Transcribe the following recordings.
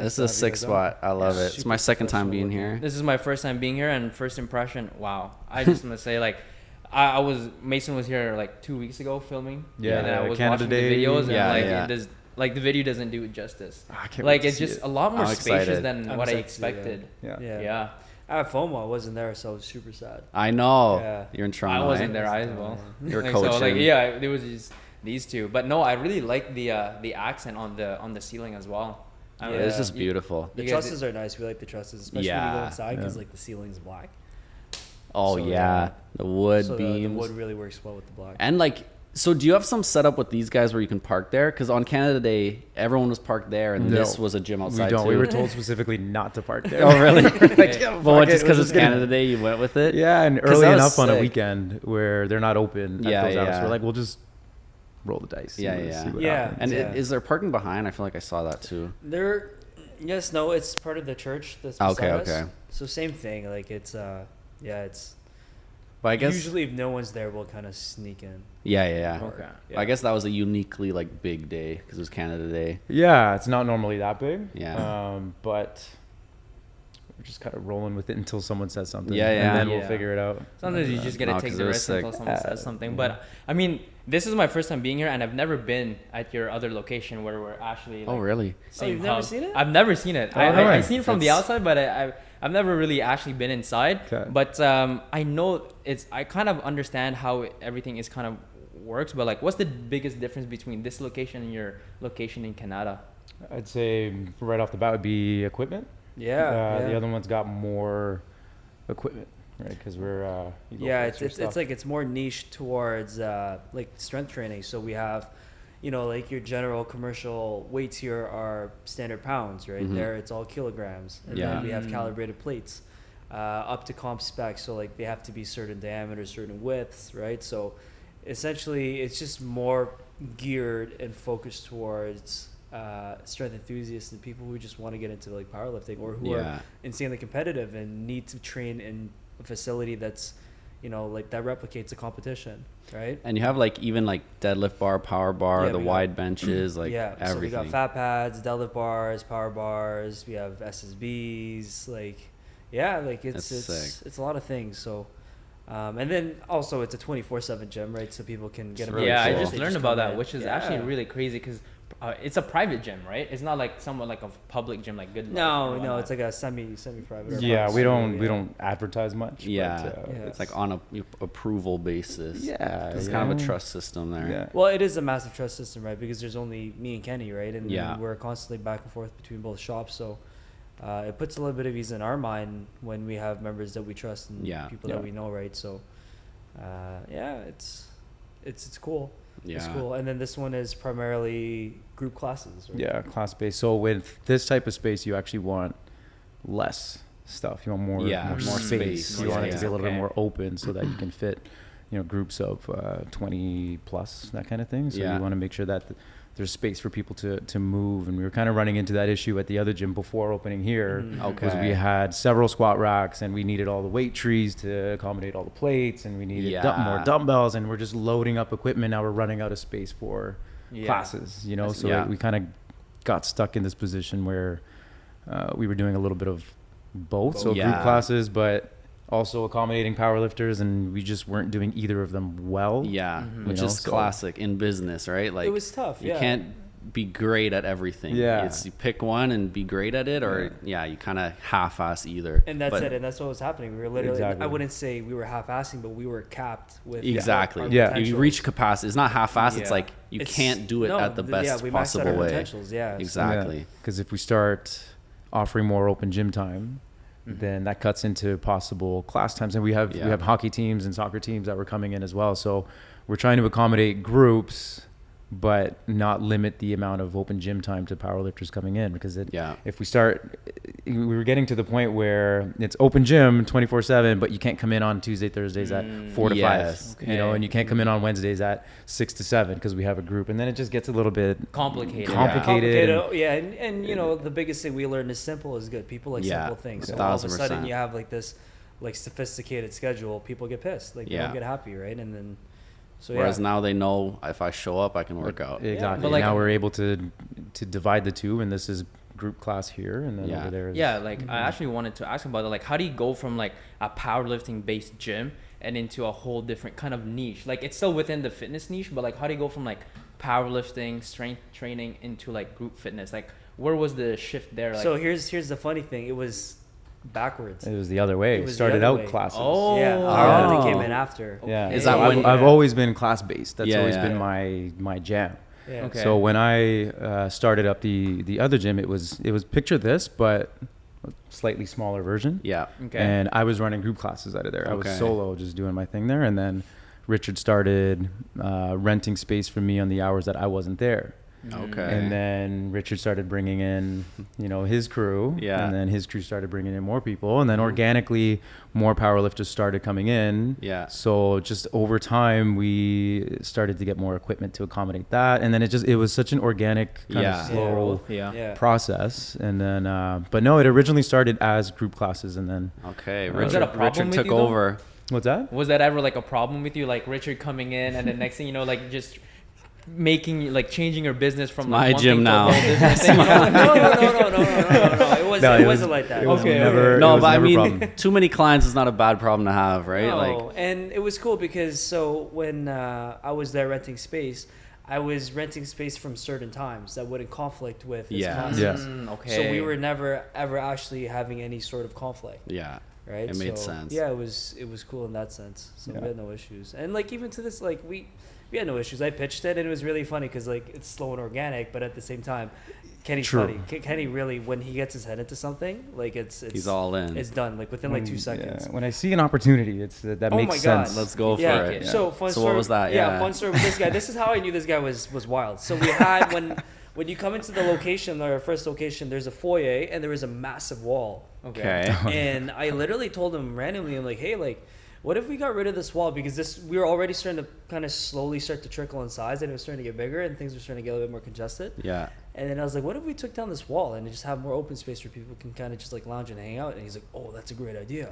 This is a sick spot. I love it. It's my second time being here. This is my first time being here, and first impression, wow. I just want to say, like, Mason was here like 2 weeks ago filming. Yeah, and I was Canada watching Day. the videos, and Yeah. It does, like, the video doesn't do it justice. I can't Like, wait to it's see just it. a lot more I'm spacious excited. than what I expected. Yeah. I have FOMO. I wasn't there, so I was super sad. I know. Yeah. You're in Toronto. I wasn't eh? there as well. You're Like, coaching. so, like, yeah, there was just these two, but no, I really like the accent on the ceiling as well. I mean, It's just beautiful. The You guys- trusses are nice. We like the trusses, especially when you Yeah. go inside because like the ceiling's black. Oh So, yeah, the wood So beams. the wood really works well with the black. And like, so do you have some setup with these guys where you can park there? Because on Canada Day, everyone was parked there, and No, this was a gym outside We don't. too. We were told specifically not to park there. Oh really? Like, yeah, Well, fuck just it, because we're it's just gonna- Canada Day, you went with it. Yeah, and 'Cause early that was enough on a sick. weekend where they're not open Yeah, at those hours. yeah. We're like, we'll just roll the dice. Yeah, We'll yeah. see what Yeah. happens. And Yeah. is there parking behind? I feel like I saw that too. There, yes, no, it's part of the church that's Okay, beside us. okay. So same thing. Like it's it's. But I guess Usually, if no one's there, we'll kind of sneak in. yeah. Okay. Yeah. I guess that was a uniquely like big day because it was Canada Day. Yeah, it's not normally that big. Yeah. But we're just kind of rolling with it until someone says something. Yeah, yeah. And then we'll Yeah. figure it out. Sometimes you just gotta No, take 'cause the it was risk sick. until someone says something. But I mean, this is my first time being here, and I've never been at your other location where we're actually. Oh Like, really? Oh, you've never hub. seen it? I've never seen it. Oh, no way. I've seen it from the It's- outside, but I've never really actually been inside. Okay. But I know I kind of understand how everything is kind of works. But like, what's the biggest difference between this location and your location in Canada? I'd say right off the bat would be equipment. Yeah. The other one's got more equipment, right? Because we're you go Yeah, for it's stuff. like it's more niche towards like strength training. So we have, like your general commercial weights here are standard pounds, right? Mhm. There it's all kilograms, and Yeah. then we have Mm. calibrated plates, up to comp specs. So like they have to be certain diameters, certain widths, right? So essentially, it's just more geared and focused towards strength enthusiasts and people who just want to get into like powerlifting or who Yeah. are insanely competitive and need to train in a facility that's like that replicates a competition, right? And you have like even like deadlift bar, power bar, Yeah, the we wide benches, like yeah, so we everything. got fat pads, deadlift bars, power bars, we have SSBs, like it's That's sick. it's a lot of things. So and then also it's a 24/7 gym, right? So people can get a really yeah, cool. I just They learned come about that, in. which is Yeah. actually really crazy because it's a private gym, right? It's not like somewhat like a public gym, like Good Life No, or no, whatnot. it's like a semi-private. or Yeah, private we studio, don't yeah. advertise much. Yeah, but, it's like on a approval basis. yeah, It's kind of a trust system there. Yeah. Well, it is a massive trust system, right? Because there's only me and Kenny, right? And Yeah. we're constantly back and forth between both shops. So it puts a little bit of ease in our mind when we have members that we trust and Yeah. people Yeah. that we know, right? So it's cool. It's Yeah. cool. And then this one is primarily group classes, right? Yeah, class based. So with this type of space, you actually want less stuff. You want more, Yeah, more more space. space. You want it to Yeah. be a little bit Okay. more open so that you can fit, groups of 20 plus, that kind of thing. So Yeah. you want to make sure that there's space for people to move. And we were kind of running into that issue at the other gym before opening here. Mhm. Okay. Because we had several squat racks and we needed all the weight trees to accommodate all the plates and we needed Yeah. more dumbbells and we're just loading up equipment. Now we're running out of space for Yeah. classes, so Yeah. we kind of got stuck in this position where we were doing a little bit of both. So Yeah. group classes, but also accommodating powerlifters, and we just weren't doing either of them well. Yeah, Mhm. which You know, is so- classic in business, right? Like it was tough. you Yeah. can't be great at everything. Yeah. It's you pick one and be great at it, or you kind of half-ass either. And that's But- it. And that's what was happening. We were literally, Exactly. I wouldn't say we were half-assing, but we were capped with Exactly. our Yeah. You potentials. reach capacity. It's not half-ass. It's Yeah. like you It's- can't do it no, at the best yeah, we maxed out possible our way. potentials, yeah. Exactly. Because if we start offering more open gym time, then that cuts into possible class times. And we have hockey teams and soccer teams that were coming in as well. So we're trying to accommodate groups, but not limit the amount of open gym time to powerlifters coming in, because if we start, we were getting to the point where it's open gym 24/7, but you can't come in on Tuesday, Thursdays at 4 to Yes. 5, and you can't come in on Wednesdays at 6 to 7 because we have a group, and then it just gets a little bit Complicated. complicated. Yeah, and the biggest thing we learned is simple is good. People like simple things. So all of a 1,000%. sudden you have like this like sophisticated schedule, people get pissed. Like they don't get happy, right? And then Whereas now they know if I show up, I can work out. Exactly. But like- now we're able to divide the two, and this is group class here, and then over there is Yeah, like I actually wanted to ask about it. Like, how do you go from like a powerlifting based gym and into a whole different kind of niche? Like, it's still within the fitness niche, but like, how do you go from like powerlifting, strength training into like group fitness? Like, where was the shift there? Like, So here's the funny thing. It was backwards. It was the other way. It It was the started other out way. classes. Oh. Yeah, Oh. powerlifting came in after. Yeah. Is So that when- I've always been class based. That's Yeah, always yeah. been my jam. Yeah. Okay. So when I started up the other gym, it was picture this, but a slightly smaller version. Yeah. okay. And I was running group classes out of there. I was Okay. solo, just doing my thing there. And then Richard started renting space for me on the hours that I wasn't there. Okay. And then Richard started bringing in, his crew. Yeah. And then his crew started bringing in more people. And then organically, more powerlifters started coming in. Yeah. So just over time, we started to get more equipment to accommodate that. And then it was such an organic kind Yeah. of slow Yeah. process. And then, but no, it originally started as group classes. And then, Okay. Was that a problem Richard with took you, though? over. what's that? Was that ever like a problem with you, like Richard coming in and then next thing you know, like just making like changing your business from my like one gym thing to a now. whole different thing, you know? No. It wasn't. No, it it wasn't was- like that. it was Okay, never, No, it was but I never a mean, problem. too many clients is not a bad problem to have, right? No, Like, and it was cool because so when I was there renting space, I was renting space from certain times that wouldn't conflict with his Yeah. classes. Yeah. Okay. So we were never ever actually having any sort of conflict, yeah. right? It made So, sense. Yeah, it was cool in that sense. So Yeah. we had no issues, and like even to this, like we had no issues. I pitched it, and it was really funny because like it's slow and organic, but at the same time, Kenny's True. funny. Kenny really, when he gets his head into something, like it's He's all in. It's done like within like 2 seconds. When I see an opportunity, that Oh makes my God. sense. Let's go for Yeah. it. So fun So story. what was that? Yeah, Yeah. fun story with this guy. This is how I knew this guy was wild. So we had when you come into the location, our first location, there's a foyer and there is a massive wall. Okay. And I literally told him randomly, I'm like, hey, like, what if we got rid of this wall? Because we were already starting to kind of slowly start to trickle in size, and it was starting to get bigger, and things were starting to get a little bit more congested. Yeah. And then I was like, what if we took down this wall and just have more open space where people can kind of just like lounge and hang out? And he's like, oh, that's a great idea.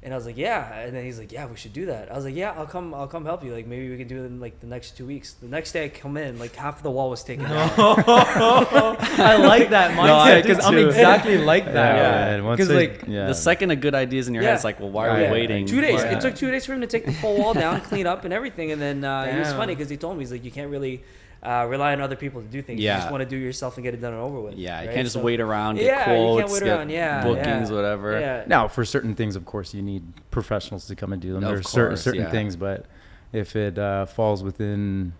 And I was like, yeah. And then he's like, yeah, we should do that. I was like, yeah, I'll come help you. Like maybe we can do it in like the next 2 weeks. The next day I come in, like half of the wall was taken down. I like that No, I mindset do because I'm too. exactly like that. Yeah. and once 'Cause, they- like, yeah. The second a good idea is in your head, Yeah. it's like, well, why are Yeah. we waiting? 2 days. Yeah. It took 2 days for him to take the full wall down, clean up and everything. And then it was Damn. funny because he told me, he's like, you can't really rely on other people to do things. Yeah. You just want to do it yourself and get it done and over with. Yeah, you right? can't just So- wait around, get Yeah, you quotes, can't wait get around. Yeah, bookings, yeah. whatever. Yeah. Now, for certain things, of course, you need professionals to come and do them. Of There's course, certain yeah. things, but if it falls within,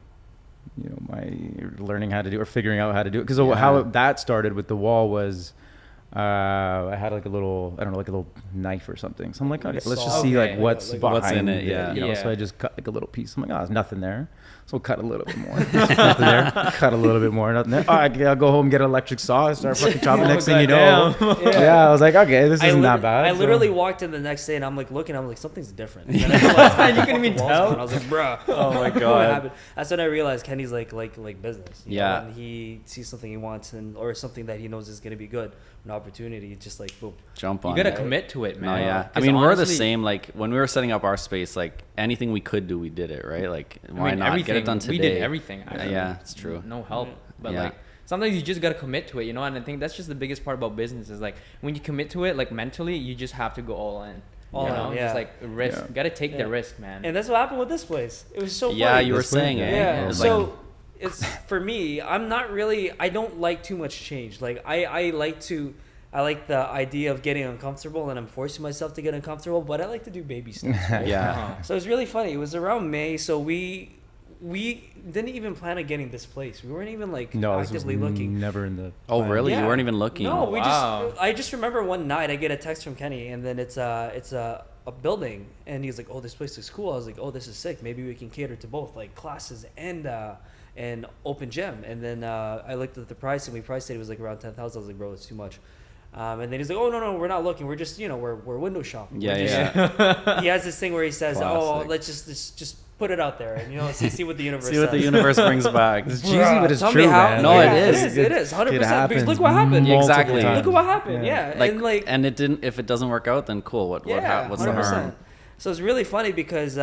my learning how to do or figuring out how to do it, because Yeah. how that started with the wall was, I had like a little, I don't know, like a little knife or something. So I'm like, okay, let's just see Okay. like what's Like behind what's in it, yeah. So Yeah. I just cut like a little piece. I'm like, oh, there's nothing there. So we'll cut a little bit more. Nothing there. Cut a little bit more. Nothing there. Oh, I'll go home, get an electric saw, start fucking chopping. Next thing you know, yeah, I was like, okay, this isn't that bad. I So- literally walked in the next day and I'm like looking, I'm like, something's different. And then I realized how You the couldn't fuck even the wall's tell? going. I was like, bruh. Oh my what God. happened? That's when I realized Kenny's like business. You Yeah. know, when he sees something he wants or something that he knows is gonna be good, an opportunity, it's just like boom. Jump You on gotta it. commit to it, No, man. yeah. I 'Cause mean, we're the honestly, same. Like when we were setting up our space, like anything we could do, we did it, right? Like why not get it done today? We did everything. Actually. Yeah, it's true. No help, but Yeah. like sometimes you just gotta commit to it, you know. And I think that's just the biggest part about business is like when you commit to it, like mentally, you just have to go all in. All you in, know, yeah. just like risk. Yeah. Gotta take Yeah. the risk, man. And that's what happened with this place. It was so Yeah, funny. you were This way? saying it. Yeah. It was So like, it's for me. I'm not really. I don't like too much change. Like I like to. I like the idea of getting uncomfortable, and I'm forcing myself to get uncomfortable. But I like to do baby steps. Right? yeah. Uh-huh. So it was really funny. It was around May, so we didn't even plan on getting this place. We weren't even like No, this was actively looking. never in the. Oh, plan. really? Yeah. You weren't even looking? No, we Wow. just. I just remember one night I get a text from Kenny, and then it's a building, and he's like, "Oh, this place is cool." I was like, "Oh, this is sick. Maybe we can cater to both, like classes and open gym." And then I looked at the price, and we priced it. It was like around 10,000. I was like, "Bro, it's too much." And then he's like, "Oh no, we're not looking. We're just we're window shopping." Yeah, We're just- yeah. He has this thing where he says, "Oh, Classic. let's just put it out there, and see what the universe See what the says." universe brings back. It's cheesy, but it's Tell true, me how. man. No, Like, it is. It is 100%. Because happens look what happened. Yeah, multiple exactly. times. Look at what happened. Yeah, Like, and like and it didn't. If it doesn't work out, then cool. What's the harm? So it's really funny because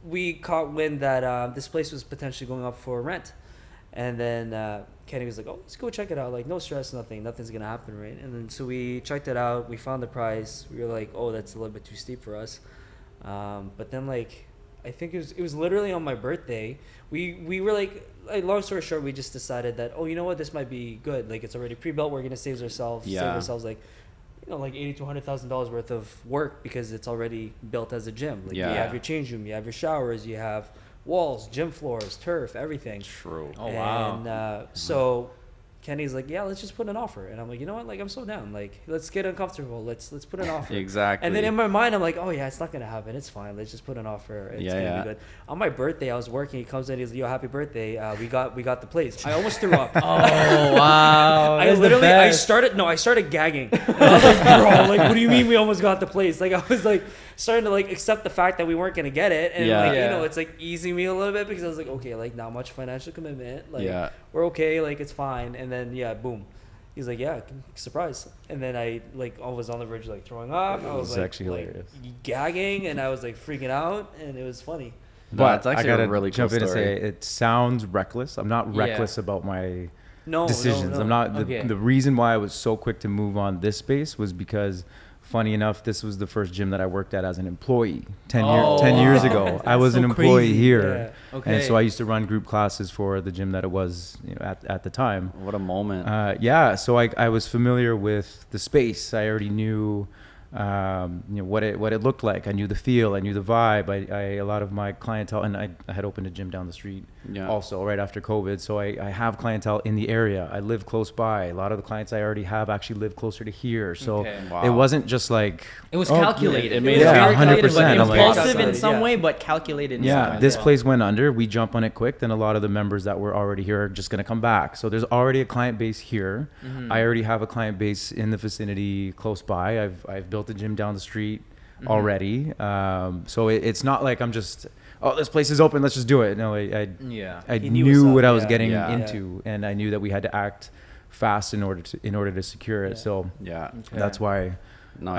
we caught wind that this place was potentially going up for rent, and then Kenny was like, oh, let's go check it out. Like, no stress, nothing's gonna happen, right? And then so we checked it out. We found the price. We were like, oh, that's a little bit too steep for us. But then like, I think it was literally on my birthday. We were like, long story short, we just decided that, oh, you know what, this might be good. Like, it's already pre-built. We're gonna save ourselves like, you know, like $80,000 to $100,000 worth of work because it's already built as a gym. Like, you have your change room, you have your showers, you have walls, gym floors, turf, everything. True. Oh, wow. And so Kenny's like, yeah, let's just put an offer. And I'm like, you know what? Like, I'm so down. Like, let's get uncomfortable. Let's put an offer. Exactly. And then in my mind, I'm like, oh yeah, it's not gonna happen. It's fine. Let's just put an offer. It's gonna be good. On my birthday, I was working. He comes in. He's like, yo, happy birthday. We got the place. I almost threw up. Oh wow! I started gagging. And I was like, bro, like, what do you mean we almost got the place? Like, I was like starting to like accept the fact that we weren't gonna get it, and you know, it's like easing me a little bit because I was like, okay, like not much financial commitment. Like, we're okay. Like, it's fine. And then boom. He's like, yeah, surprise. And then I like was on the verge of like throwing up. I was like, actually hilarious. Gagging, and I was like freaking out, and it was funny. But it's actually I gotta a really cool jump in and story. say it sounds reckless. I'm not reckless about my decisions. No. I'm not. The reason why I was so quick to move on this space was because, funny enough, this was the first gym that I worked at as an employee 10 years ago. I was an employee here. Yeah. Okay. And so I used to run group classes for the gym that it was, you know, at the time. What a moment. So I was familiar with the space. I already knew you know, what it looked like. I knew the feel, I knew the vibe. A lot of my clientele, and I had opened a gym down the street also right after COVID. So I have clientele in the area. I live close by. A lot of the clients I already have actually live closer to here. So it wasn't just like, it was calculated. It made was very 100%. calculated, I'm like, impulsive in some way, but calculated in some way. This place went under. We jump on it quick. Then a lot of the members that were already here are just going to come back. So there's already a client base here. I already have a client base in the vicinity close by. I've built a gym down the street already. So it's not like I'm just, oh, this place is open, let's just do it. No, I knew what I was getting into, and I knew that we had to act fast in order to secure it. So that's why. No,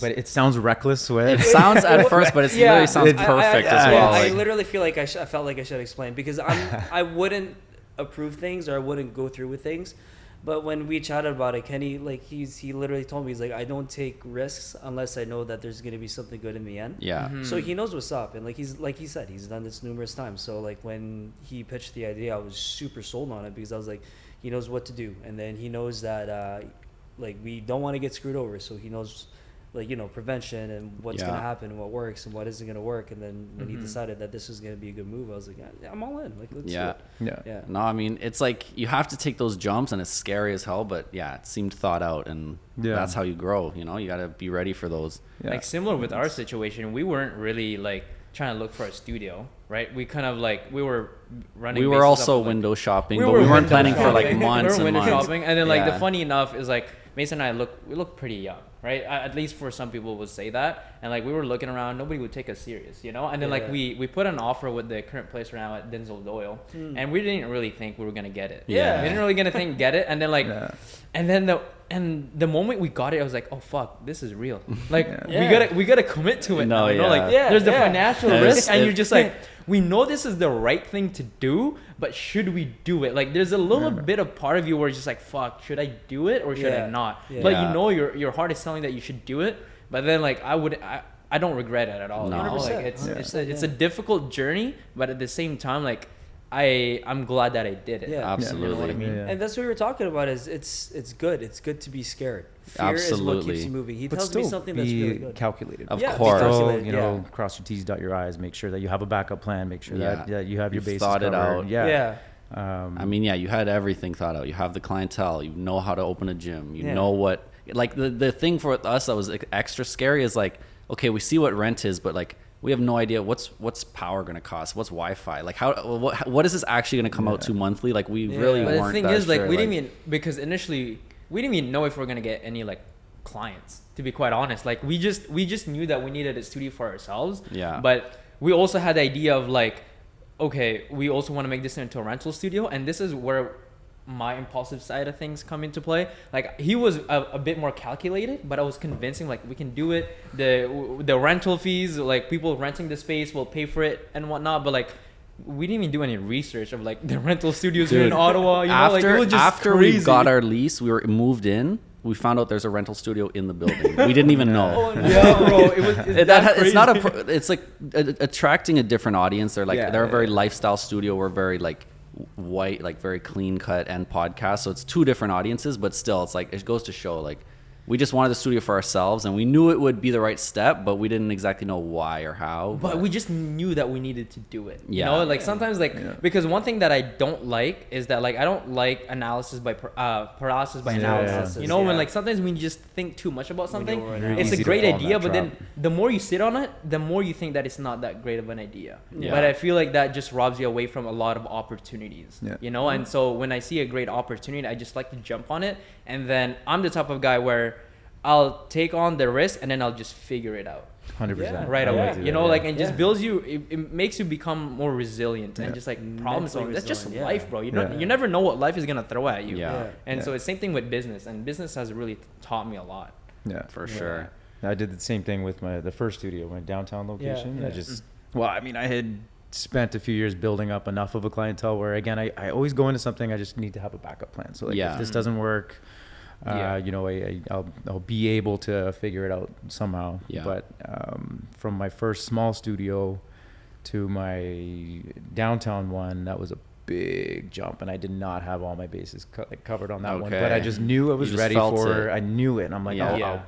but it sounds reckless. It sounds at first, but it literally sounds perfect as well. I literally feel like I felt like I should explain because I wouldn't approve things or I wouldn't go through with things. But when we chatted about it, Kenny, like he literally told me, he's like, I don't take risks unless I know that there's gonna be something good in the end. So he knows what's up, and like he said, he's done this numerous times. So like when he pitched the idea, I was super sold on it because I was like, he knows what to do, and then he knows that like we don't want to get screwed over. So he knows, like, you know, prevention and what's gonna happen and what works and what isn't gonna work. And then when he decided that this was gonna be a good move, I was like, yeah, I'm all in. Like, let's do it. Yeah. No, I mean, it's like you have to take those jumps, and it's scary as hell. But it seemed thought out, and that's how you grow. You know, you gotta be ready for those. Like similar with our situation, we weren't really like trying to look for a studio, right? We kind of like we were running. We were also window shopping, but we weren't planning for like months we were and window months. shopping, and then like the funny enough is like Mason and I look pretty young, right? At least for some people would say that. And like we were looking around, nobody would take us serious, you know? And then like we put an offer with the current place right now at Denzel Doyle, and we didn't really think we were gonna get it. We didn't really gonna think get it. And then like and then the moment we got it, I was like, oh fuck, this is real. Like we gotta commit to it now. You know, like there's the financial risk, and you're just like, we know this is the right thing to do, but should we do it? Like there's a little bit of part of you where it's just like, fuck, should I do it or should I not? But you know your heart is telling that you should do it. But then like I don't regret it at all. No. Like it's a difficult journey, but at the same time, like I'm glad that I did it. Absolutely. You know what I mean? And that's what we were talking about. Is it's good. It's good to be scared. Fear is what keeps you moving. He tells me something that's really good. Calculated. Of course. Still, you know, cross your T's, dot your I's. Make sure that you have a backup plan. Make sure that you have your bases thought it covered. out. I mean, you had everything thought out. You have the clientele. You know how to open a gym. You know what. Like the thing for us that was extra scary is like, okay, we see what rent is, but like we have no idea what's power going to cost, what's Wi-Fi, like what is this actually going to come out to monthly? Like we really weren't. But the thing that is, like sure. we didn't even, because initially we didn't even know if we are going to get any like clients, to be quite honest. Like we just knew that we needed a studio for ourselves. But we also had the idea of like, okay, we also want to make this into a rental studio, and this is where my impulsive side of things come into play. Like he was a bit more calculated, but I was convincing like we can do it. The rental fees, like people renting the space will pay for it and whatnot. But like we didn't even do any research of like the rental studios here in Ottawa. You know, after like, it was just after crazy. we got our lease, we were moved in. We found out there's a rental studio in the building. We didn't even know. Yeah, bro. It's not it's like attracting a different audience. They're like, they're a very lifestyle studio. We're very like white, like very clean cut and podcast. So it's two different audiences, but still it's like, it goes to show like, we just wanted the studio for ourselves, and we knew it would be the right step, but we didn't exactly know why or how. But we just knew that we needed to do it. You Yeah. know, like sometimes, like because one thing that I don't like is that like I don't like analysis by paralysis by analysis. You know, when like sometimes when you just think too much about something, it's a great idea, but then the more you sit on it, the more you think that it's not that great of an idea. Yeah. But I feel like that just robs you away from a lot of opportunities. Yeah. You know, and so when I see a great opportunity, I just like to jump on it, and then I'm the type of guy where I'll take on the risk and then I'll just figure it out 100% right away. You know, like, and just Yeah. builds you. It makes you become more resilient and just like problem solving. That's just resilient, life, bro. You never know what life is gonna throw at you. Yeah. And so it's same thing with business, and business has really taught me a lot. Yeah, for sure. I did the same thing with the first studio, my downtown location. Yeah. I just, well, I mean, I had spent a few years building up enough of a clientele where, again, I always go into something, I just need to have a backup plan. So like, if this doesn't work, you know, I'll be able to figure it out somehow. Yeah. But from my first small studio to my downtown one, that was a big jump, and I did not have all my bases covered on that one. But I just knew I was ready for it. I knew it, and I'm like, I'll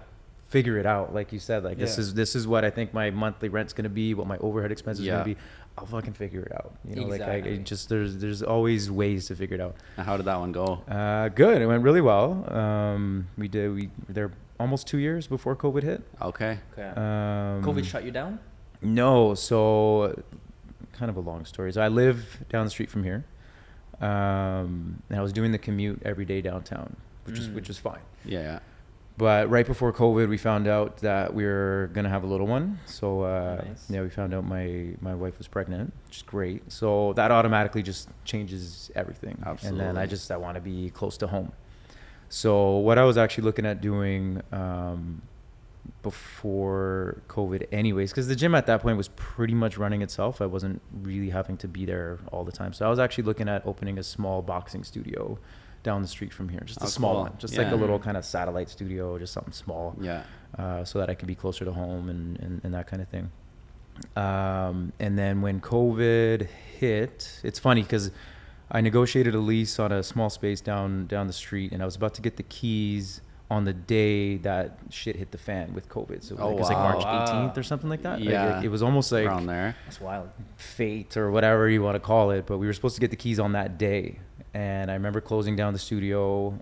figure it out. Like you said, like this is what I think my monthly rent's gonna be, what my overhead expense is gonna be. I'll fucking figure it out. You know, like I just there's always ways to figure it out. And how did that one go? Good. It went really well. We there almost 2 years before COVID hit. Okay. COVID shut you down? No, so kind of a long story. So I live down the street from here, and I was doing the commute every day downtown, which was fine. Yeah. But right before COVID, we found out that we were gonna have a little one. So we found out my wife was pregnant, which is great. So that automatically just changes everything. Absolutely. And then I want to be close to home. So what I was actually looking at doing before COVID, anyways, because the gym at that point was pretty much running itself. I wasn't really having to be there all the time. So I was actually looking at opening a small boxing studio down the street from here, just a small one, just like a little kind of satellite studio, just something small, so that I could be closer to home and that kind of thing. And then when COVID hit, it's funny because I negotiated a lease on a small space down the street, and I was about to get the keys on the day that shit hit the fan with COVID. So it was like March 18th or something like that. Yeah. Like it was almost like around there. That's wild. Fate or whatever you want to call it, but we were supposed to get the keys on that day. And I remember closing down the studio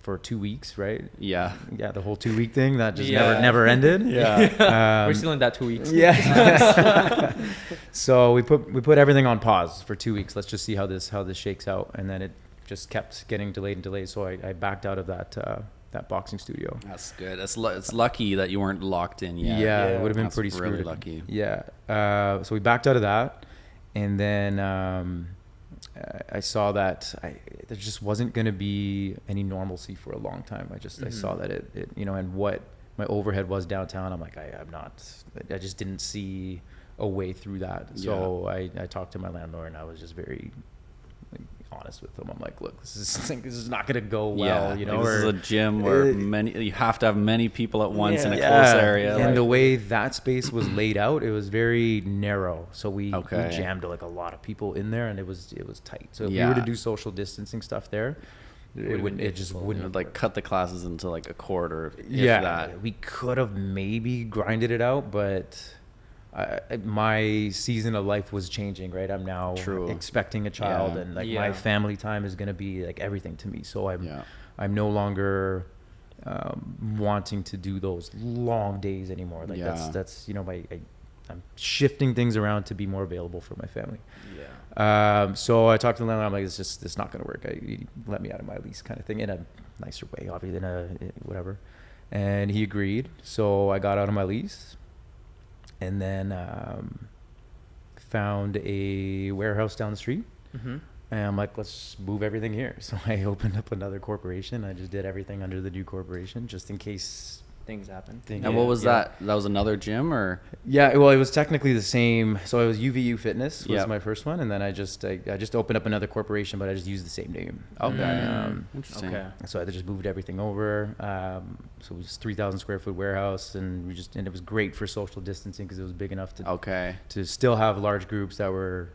for 2 weeks, right? Yeah. Yeah, the whole 2 week thing that just never ended. We're still in that 2 weeks. Yeah. So we put everything on pause for 2 weeks. Let's just see how this shakes out. And then it just kept getting delayed and delayed. So I backed out of that boxing studio. That's good. It's lucky that you weren't locked in yet. Yeah, it would have been That's pretty really screwed. lucky. Yeah. So we backed out of that, and then I saw that there just wasn't going to be any normalcy for a long time. I saw that it and what my overhead was downtown. I'm like, I just didn't see a way through that. So I talked to my landlord, and I was just very honest with him. I'm like, look, this is not going to go well. You know, like this is a gym where you have to have many people at once in a close area. And the way that space was laid out, it was very narrow. So we jammed like a lot of people in there, and it was tight. So if we were to do social distancing stuff there, it just wouldn't like cut the classes into like a quarter. We could have maybe grinded it out, but my season of life was changing, right? I'm now expecting a child, and like my family time is going to be like everything to me. So I'm no longer wanting to do those long days anymore. Like that's I'm shifting things around to be more available for my family. So I talked to the landlord. I'm like, it's not going to work. You let me out of my lease, kind of thing, in a nicer way, obviously, whatever. And he agreed. So I got out of my lease. And then found a warehouse down the street. And I'm like, let's move everything here. So I opened up another corporation. I just did everything under the new corporation, just in case things happen. And what was that? That was another gym or? Yeah, well, it was technically the same. So it was UVU Fitness was Yep. my first one, and then I just opened up another corporation, but I just used the same name. Okay. Interesting. Okay. So I just moved everything over. So it was 3,000 square foot warehouse, and it was great for social distancing because it was big enough to still have large groups that were,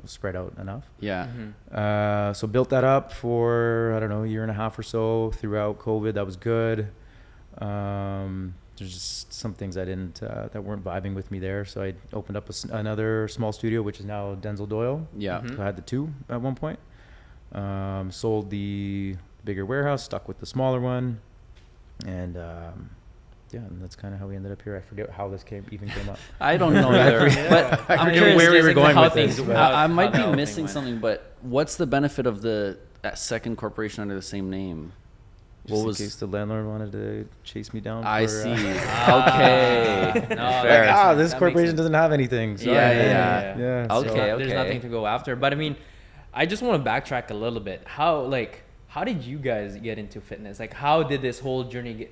spread out enough. Yeah. So built that up for, I don't know, a year and a half or so throughout COVID. That was good. There's just some things that weren't vibing with me there. So I opened up another small studio, which is now Denzel Doyle. Yeah. So I had the two at one point. Sold the bigger warehouse, stuck with the smaller one. And, and that's kind of how we ended up here. I forget how this came up. I don't know either, but I'm curious where we were going how with this. things- I might how be the missing thing something, but what's the benefit of that second corporation under the same name? Just in case the landlord wanted to chase me down. I for, see. Okay. No, Fair. this that corporation makes sense. doesn't have anything. So Yeah. yeah. Okay. So, There's nothing to go after. But I mean, I just want to backtrack a little bit. How did you guys get into fitness? Like, how did this whole journey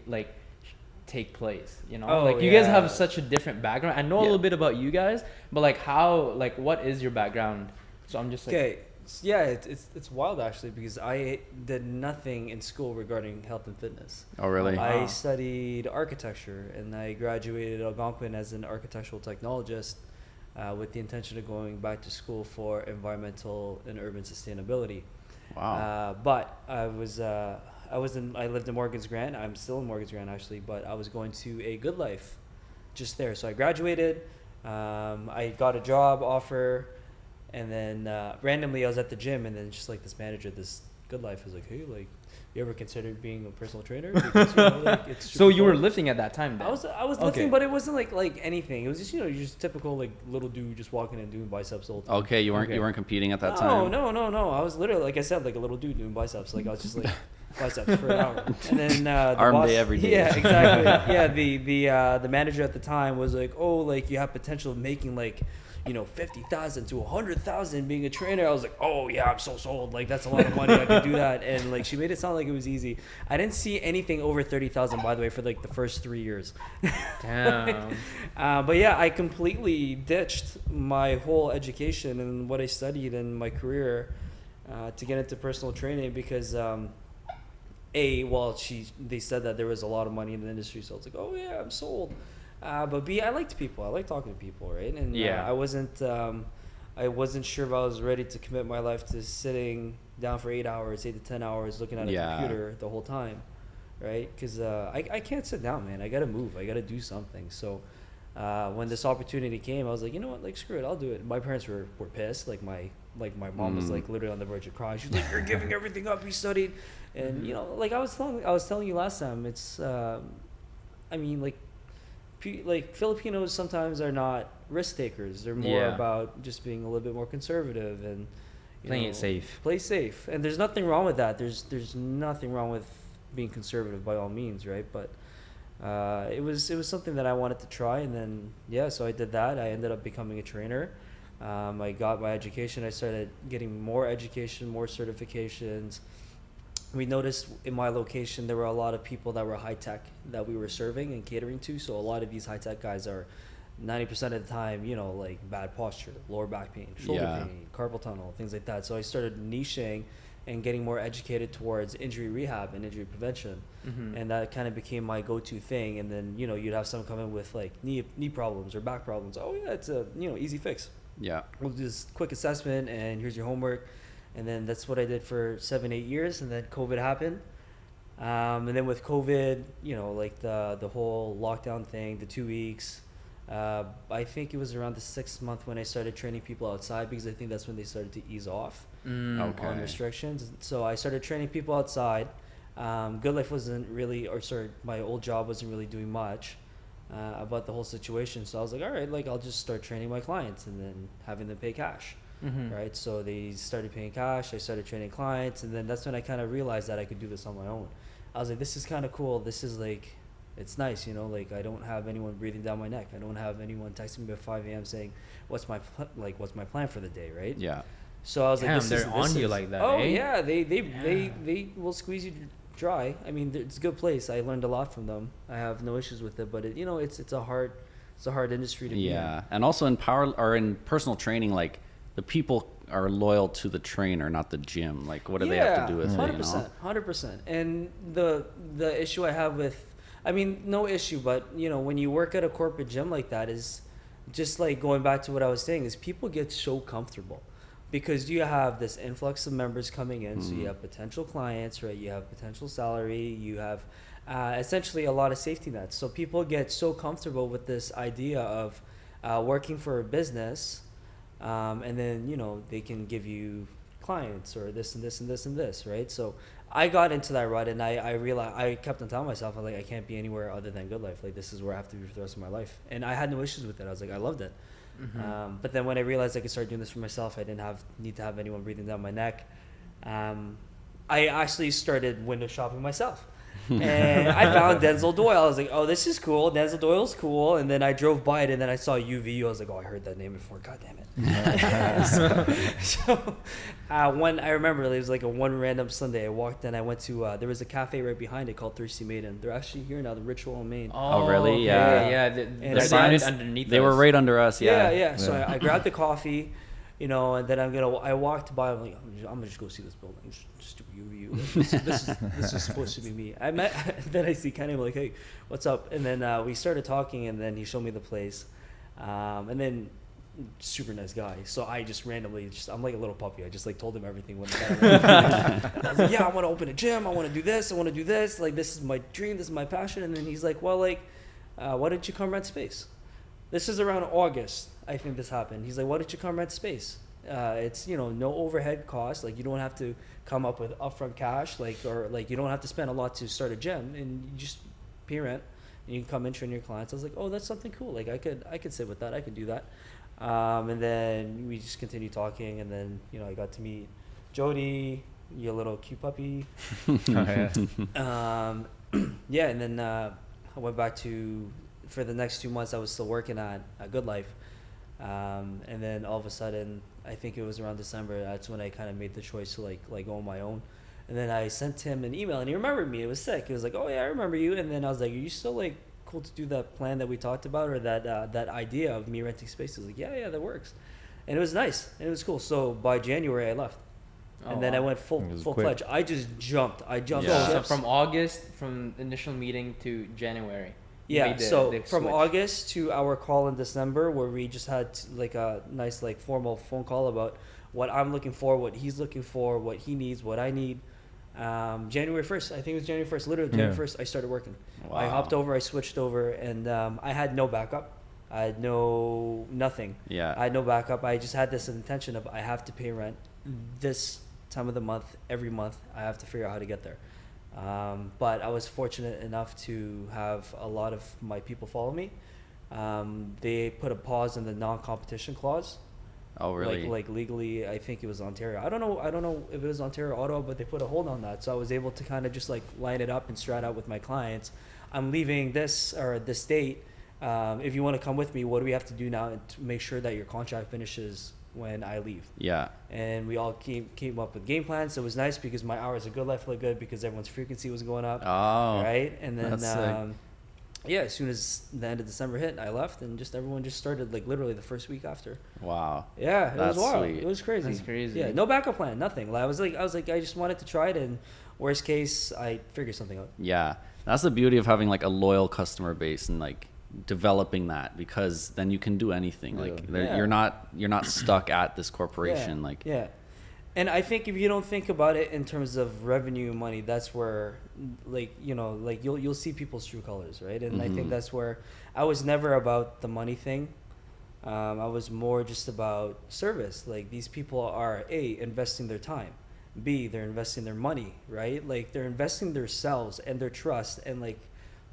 take place? You guys have such a different background. I know a little bit about you guys, but what is your background? So I'm just Okay. Yeah, it's wild actually because I did nothing in school regarding health and fitness. Oh, really? I studied architecture and I graduated Algonquin as an architectural technologist with the intention of going back to school for environmental and urban sustainability. Wow. But I lived in Morgan's Grant. I'm still in Morgan's Grant actually, but I was going to a Good Life just there. So I graduated. I got a job offer. And then randomly I was at the gym, and then just this manager at this Good Life was like, "Hey, you ever considered being a personal trainer?" Because, it's So you were fun. lifting at that time then? I was lifting, but it wasn't like anything. It was just you're just typical little dude just walking and doing biceps all the time. Okay, you weren't competing at that time. No. I was literally, like I said, like a little dude doing biceps. I was just biceps for an hour, and then the Arm boss, day every day. Yeah, exactly. Yeah, the manager at the time was like, "Oh, you have potential of making 50,000 to 100,000 being a trainer." I was like, "Oh yeah, I'm so sold. That's a lot of money. I could do that." And she made it sound like it was easy. I didn't see anything over 30,000, by the way, for the first 3 years. Damn. But yeah, I completely ditched my whole education and what I studied in my career to get into personal training because they said that there was a lot of money in the industry, so I was like, "Oh yeah, I'm sold." But B, I liked people. I like talking to people, right? And I wasn't sure if I was ready to commit my life to sitting down for 8 to 10 hours looking at a computer the whole time, right? Because I can't sit down, man. I got to move. I got to do something. So when this opportunity came, I was like, you know what? Screw it. I'll do it. My parents were pissed. My mom was literally on the verge of crying. She was like, "You're giving everything up. You studied," and I was telling you last time. It's Filipinos sometimes are not risk takers. They're more about just being a little bit more conservative and Playing it safe. Play safe, and there's nothing wrong with that. There's nothing wrong with being conservative by all means, right? But it was something that I wanted to try, and then so I did that. I ended up becoming a trainer. I got my education. I started getting more education, more certifications. We noticed in my location there were a lot of people that were high tech that we were serving and catering to. So a lot of these high tech guys are 90% of the time, bad posture, lower back pain, shoulder pain, carpal tunnel, things like that. So I started niching and getting more educated towards injury rehab and injury prevention. Mm-hmm. And that kind of became my go-to thing. And then, you'd have someone come in with knee problems or back problems. Oh yeah, it's a, easy fix. Yeah. We'll do this quick assessment and here's your homework. And then that's what I did for 7-8 years. And then COVID happened. And then with COVID, the whole lockdown thing, the 2 weeks, I think it was around the 6th month when I started training people outside, because I think that's when they started to ease off on restrictions. So I started training people outside. Good Life wasn't really, my old job wasn't really doing much about the whole situation. So I was like, all right, I'll just start training my clients and then having them pay cash. Mm-hmm. Right. So they started paying cash. I started training clients. And then that's when I kind of realized that I could do this on my own. I was like, this is kind of cool. This is it's nice, I don't have anyone breathing down my neck. I don't have anyone texting me at 5 a.m. saying, what's my plan for the day, right? Yeah. So I was like, they're on you like that. Oh eh? yeah, they will squeeze you dry. I mean, it's a good place. I learned a lot from them. I have no issues with it, but it's a hard industry to be in. Yeah, and also in in personal training, like the people are loyal to the trainer, not the gym. Like, what do they have to do with it? 100%, 100%. And the issue I have with, I mean, no issue, but when you work at a corporate gym like that, is just like going back to what I was saying, is people get so comfortable because you have this influx of members coming in. So you have potential clients, right? You have potential salary. You have essentially a lot of safety nets. So people get so comfortable with this idea of working for a business, and then they can give you clients or this and this and this and this, right? So I got into that rut, and I realized, I kept on telling myself, I can't be anywhere other than Good Life. Like, this is where I have to be for the rest of my life. And I had no issues with it. I was like, I loved it. But then when I realized I could start doing this for myself, I didn't need to have anyone breathing down my neck. I actually started window shopping myself. And I found Denzel Doyle. I was like, oh, this is cool. Denzel Doyle's cool. And then I drove by it, and then I saw UVU. I was like, oh, I heard that name before. God damn it. so when I remember, it was like one random Sunday. I walked in. I went to there was a cafe right behind it called Thirsty Maiden. They're actually here now, the Ritual in Maine. Oh, really? Okay. Yeah. They're right underneath. They were right under us. Yeah. Yeah. So I grabbed the coffee. And then I walked by. I'm like, I'm gonna just go see this building. Just do you. This is supposed to be me. Then I see Kenny. I'm like, hey, what's up? And then we started talking, and then he showed me the place. And then super nice guy. So I just randomly, I'm like a little puppy. I just like told him everything. I was like, yeah, I want to open a gym. I want to do this. I want to do this. Like, this is my dream. This is my passion. And then he's like, well, like, why don't you come rent space? This is around August. I think this happened. He's like, why don't you come rent space? It's, no overhead cost. Like, you don't have to come up with upfront cash, or you don't have to spend a lot to start a gym, and you just pay rent and you can come and train your clients. I was like, oh, that's something cool. Like, I could sit with that. I could do that. And then we just continued talking, and then, I got to meet Jody, your little cute puppy. Oh, yeah. Yeah. And then, I went back for the next 2 months, I was still working at Good Life. And then all of a sudden, I think it was around December, that's when I kind of made the choice to like go on my own. And then I sent him an email, and he remembered me. It was sick. He was like, oh yeah, I remember you. And then I was like, are you still like cool to do that plan that we talked about, or that idea of me renting space? He was like, yeah, that works. And it was nice, and it was cool. So by January I left. And then I went full-fledged. I just jumped. So ships. from August, from initial meeting to January. Yeah, the from switch. August to our call in December, where we just had like a nice formal phone call about what I'm looking for, what he's looking for, what he needs, what I need. January 1st, I think it was January 1st, literally January 1st, I started working. Wow. I hopped over, I switched over, and I had no backup. I had nothing. Yeah. I had no backup. I just had this intention of, I have to pay rent this time of the month, every month. I have to figure out how to get there. But I was fortunate enough to have a lot of my people follow me. They put a pause in the non-competition clause. Oh, really? Like legally, I think it was Ontario. I don't know if it was Ontario or Ottawa, but they put a hold on that. So I was able to kind of just like line it up and strat out with my clients. I'm leaving this state. If you want to come with me, what do we have to do now to make sure that your contract finishes when I leave? Yeah. And we all came up with game plans. So it was nice because my hours of Good Life looked good because everyone's frequency was going up. Oh. Right. And then, that's sick. yeah, as soon as the end of December hit, I left, and just everyone just started like literally the first week after. Wow. Yeah, it That's was wild. sweet. It was crazy. That's crazy. Yeah, no backup plan, nothing. Like, I was like, I just wanted to try it, and worst case, I figured something out. Yeah. That's the beauty of having like a loyal customer base and like developing that, because then you can do anything. Like you're not stuck at this corporation. Yeah. And I think if you don't think about it in terms of revenue money, that's where you'll see people's true colors, right? And I think that's where I was never about the money thing. I was more just about service. Like, these people are A, investing their time, B, they're investing their money, right? Like, they're investing themselves and their trust and like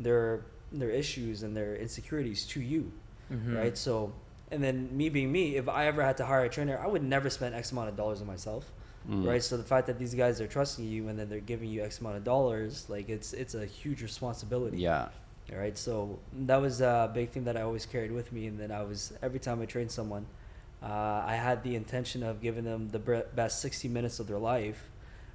their issues and their insecurities to you, right? So, and then me being me, if I ever had to hire a trainer, I would never spend X amount of dollars on myself, right? So the fact that these guys are trusting you and then they're giving you X amount of dollars, like it's a huge responsibility. Yeah. All right. So that was a big thing that I always carried with me. And then every time I trained someone, I had the intention of giving them the best 60 minutes of their life,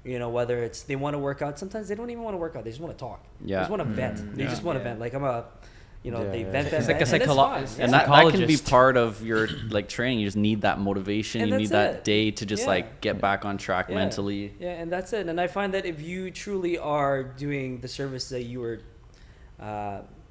You know, whether it's they want to work out, sometimes they don't even want to work out. They just want to talk. Yeah. They just want to vent. They just want to vent. Like they vent. It's like a psychologist. And that can be part of your like training. You just need that motivation. And you need that it. day to just like get back on track mentally. Yeah, and that's it. And I find that if you truly are doing the service that you were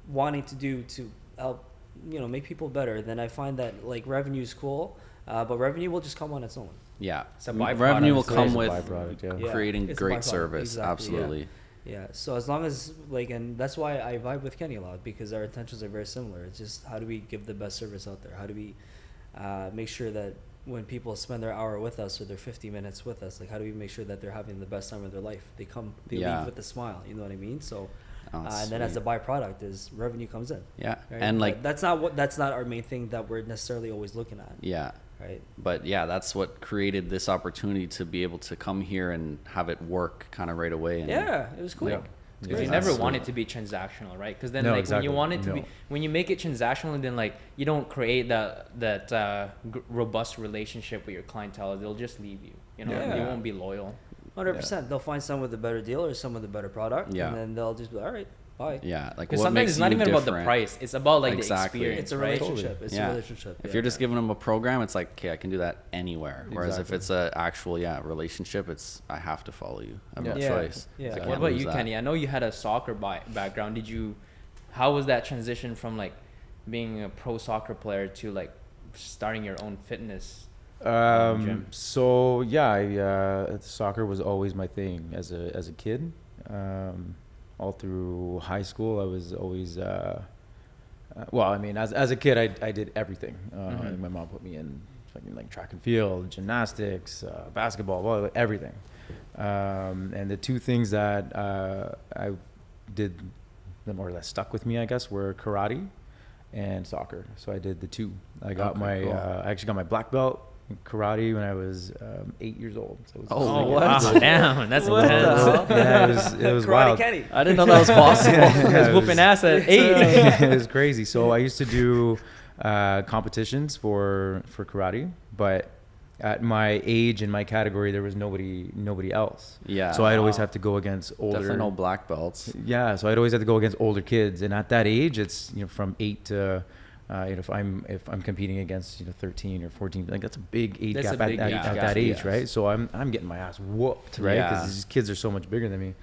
wanting to do to help, make people better, then I find that like revenue is cool, but revenue will just come on its own. Yeah, It's a byproduct. revenue will It's come a with byproduct, creating It's a great byproduct. service. Exactly, Absolutely. Yeah. So as long as and that's why I vibe with Kenny a lot, because our intentions are very similar. It's just how do we give the best service out there? How do we make sure that when people spend their hour with us or their 50 minutes with us, like how do we make sure that they're having the best time of their life? They leave with a smile. You know what I mean? So. And then as the byproduct is revenue comes in. Yeah, right? and But that's not our main thing that we're necessarily always looking at. Yeah. Right. But yeah, that's what created this opportunity to be able to come here and have it work kind of right away. And Yeah, it was cool. Yeah. Because you never want it to be transactional, right? Because then, No, like, exactly. when you want it to No. be, when you make it transactional, then like you don't create that robust relationship with your clientele. They'll just leave you. They Yeah. won't be loyal. 100%. They'll find someone with a better deal or someone with a better product. Yeah. And then they'll just be like, all right, bye. Yeah, like Because what sometimes makes it's not you even about the different. price. It's about like Exactly. the experience. It's a right? relationship. It's a relationship. If you're just giving them a program, it's like, okay, I can do that anywhere. Whereas if Exactly. it's a actual relationship, it's I have to follow you. I have no Yeah. choice. Yeah. I What can't What about lose you, that. Kenny? I know you had a soccer background. How was that transition from like being a pro soccer player to like starting your own fitness? Gym? So yeah, soccer was always my thing as a kid. All through high school, I was always as a kid, I did everything. My mom put me in fucking like track and field, gymnastics, basketball, everything. And the two things that I did that more or less stuck with me, I guess, were karate and soccer. So I did the two. I got I actually got my black belt in karate when I was 8 years old. So it was Wow, damn, that's What the intense. hell? Yeah, it was Karate wild. Kenny. I didn't know that was possible. He was whooping ass at 8. It was crazy. So I used to do competitions for karate, but at my age in my category, there was nobody else. Yeah. So I'd always have to go against older. Definitely no black belts. Yeah. So I'd always have to go against older kids, and at that age, it's from 8 to. If I'm competing against 13 or 14, like that's a big age That's gap a at big age that gap, age, yes. right? So I'm getting my ass whooped, right? Yeah. Because these kids are so much bigger than me.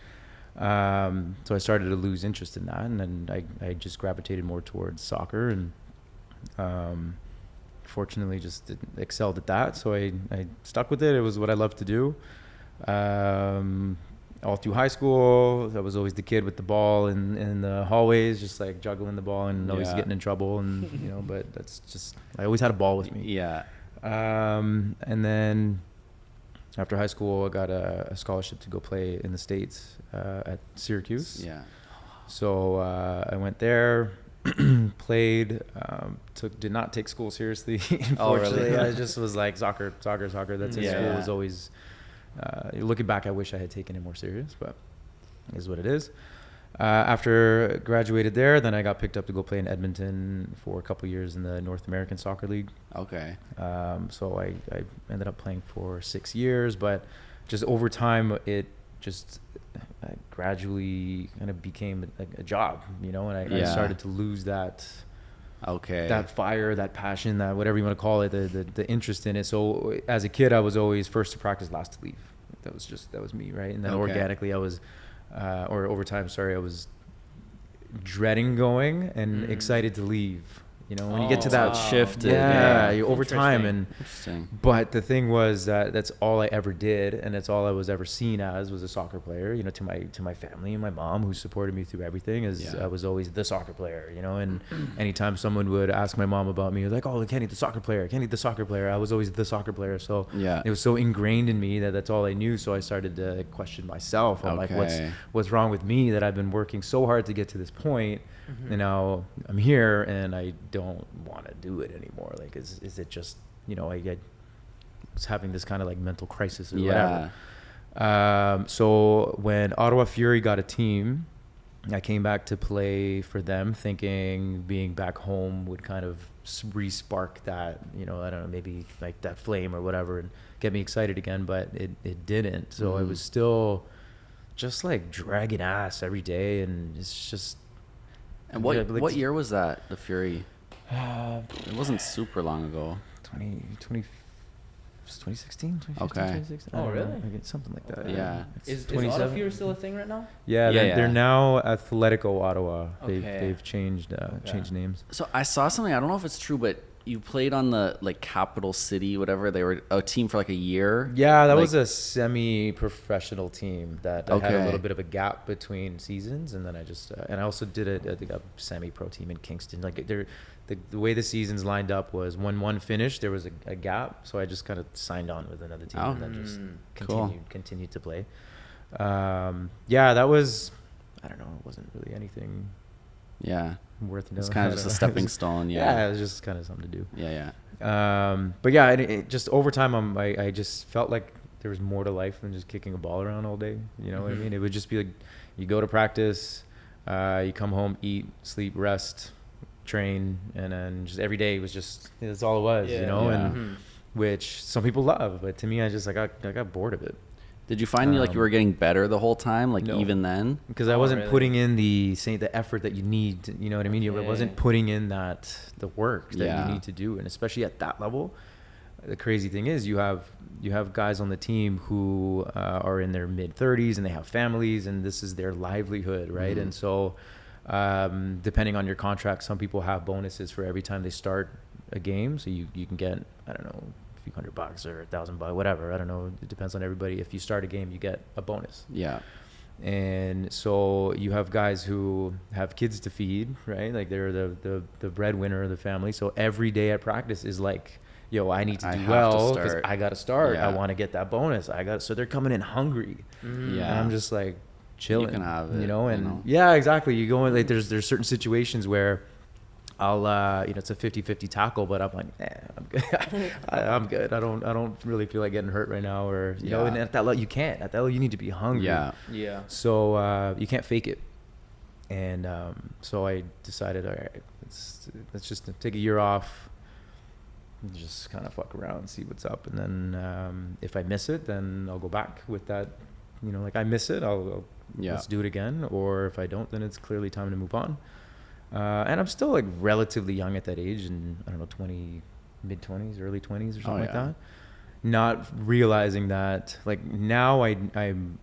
So I started to lose interest in that, and then I just gravitated more towards soccer, and fortunately just excelled at that. So I stuck with it. It was what I loved to do. All through high school, I was always the kid with the ball in the hallways, just like juggling the ball and always getting in trouble. And but that's just, I always had a ball with me. Yeah. And then after high school, I got a scholarship to go play in the States at Syracuse. Yeah. So I went there, played, did not take school seriously. Unfortunately, really? I just was like soccer. That's in school was always. Looking back, I wish I had taken it more serious, but it is what it is. After graduated there, then I got picked up to go play in Edmonton for a couple years in the North American Soccer League. Okay. So I ended up playing for 6 years, but just over time, it just gradually kind of became a job, and I started to lose that fire, that passion, that whatever you want to call it, the interest in it. So as a kid, I was always first to practice, last to leave. That was me, right? And then organically, I was, or over time, I was dreading going and excited to leave. When you get to that shift, over time. And Interesting. but the thing was that that's all I ever did, and that's all I was ever seen as, was a soccer player. To my family and my mom, who supported me through everything, I was always the soccer player. And anytime someone would ask my mom about me, like, "Oh, Kenny, the soccer player. Kenny, the soccer player." I was always the soccer player. So it was so ingrained in me that that's all I knew. So I started to question myself. I'm like, what's wrong with me that I've been working so hard to get to this point? And now I'm here and I don't want to do it anymore. Like, is it just, I was having this kind of like mental crisis or whatever. So when Ottawa Fury got a team, I came back to play for them thinking being back home would kind of re-spark that, I don't know, maybe like that flame or whatever and get me excited again, but it didn't. So I was still just like dragging ass every day, and it's just. And what year was that, the Fury? It wasn't super long ago. 2016, 2015, Okay. 2016. Oh, really? Something like that. Yeah. Is Ottawa Fury still a thing right now? Yeah, Yeah, they're now Atletico Ottawa. Okay. They've changed names. So I saw something, I don't know if it's true, but you played on the like Capital City, whatever. They were a team for like a year. Yeah, that Like- was a semi-professional team that I had a little bit of a gap between seasons, and then I just and I also did a semi-pro team in Kingston. Like the way the seasons lined up was when one finished, there was a gap, so I just kind of signed on with another team and then just continued to play. Yeah, that was, I don't know, it wasn't really anything. Yeah. Worth It's knowing. kind of just a stepping stone. Yeah, it was just kind of something to do. Yeah. But yeah, it just over time, I just felt like there was more to life than just kicking a ball around all day. You know what I mean? It would just be like, you go to practice, you come home, eat, sleep, rest, train, and then just every day was just, that's all it was, and which some people love, but to me, I got bored of it. Did you find like you were getting better the whole time, like No. even then? Because I wasn't putting in the effort that you need, you know what I mean? I wasn't putting in the work that you need to do, and especially at that level. The crazy thing is you have guys on the team who are in their mid-30s and they have families, and this is their livelihood, right? And so depending on your contract, some people have bonuses for every time they start a game, so you can get, I don't know, few $100 or $1,000, whatever. I don't know. It depends on everybody. If you start a game, you get a bonus. Yeah. And so you have guys who have kids to feed, right? Like they're the breadwinner of the family. So every day at practice is like, yo, I need to do well because I got to start. Yeah. I want to get that bonus. So they're coming in hungry. Yeah. And I'm just like chilling. You can have it, and yeah, exactly. You go in, like there's certain situations where I'll it's a 50-50 tackle, but I'm like, I'm good. I'm good. I don't really feel like getting hurt right now, or you know. And at that level, you can't. At that level, you need to be hungry. Yeah. So you can't fake it. And so I decided, all right, let's just take a year off, and just kind of fuck around and see what's up. And then if I miss it, then I'll go back with that. You know, like I miss it, I'll let's do it again. Or if I don't, then it's clearly time to move on. And I'm still like relatively young at that age, and I don't know, mid-20s, early 20s or something like that. Not realizing that like now I'm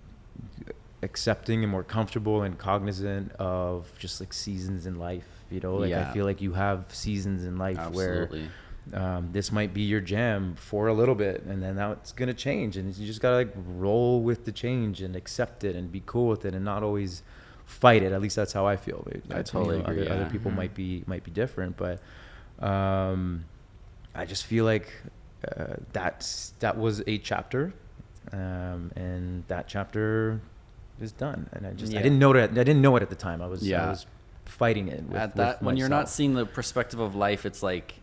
accepting and more comfortable and cognizant of just like seasons in life, you know, like I feel like you have seasons in life where this might be your jam for a little bit, and then now it's going to change, and you just got to like roll with the change and accept it and be cool with it and not always fight it. At least that's how I feel. I totally agree. Other people might be different, but I just feel like that was a chapter, and that chapter is done. And I didn't know it. I didn't know it at the time. I was fighting it with when you're not seeing the perspective of life. It's like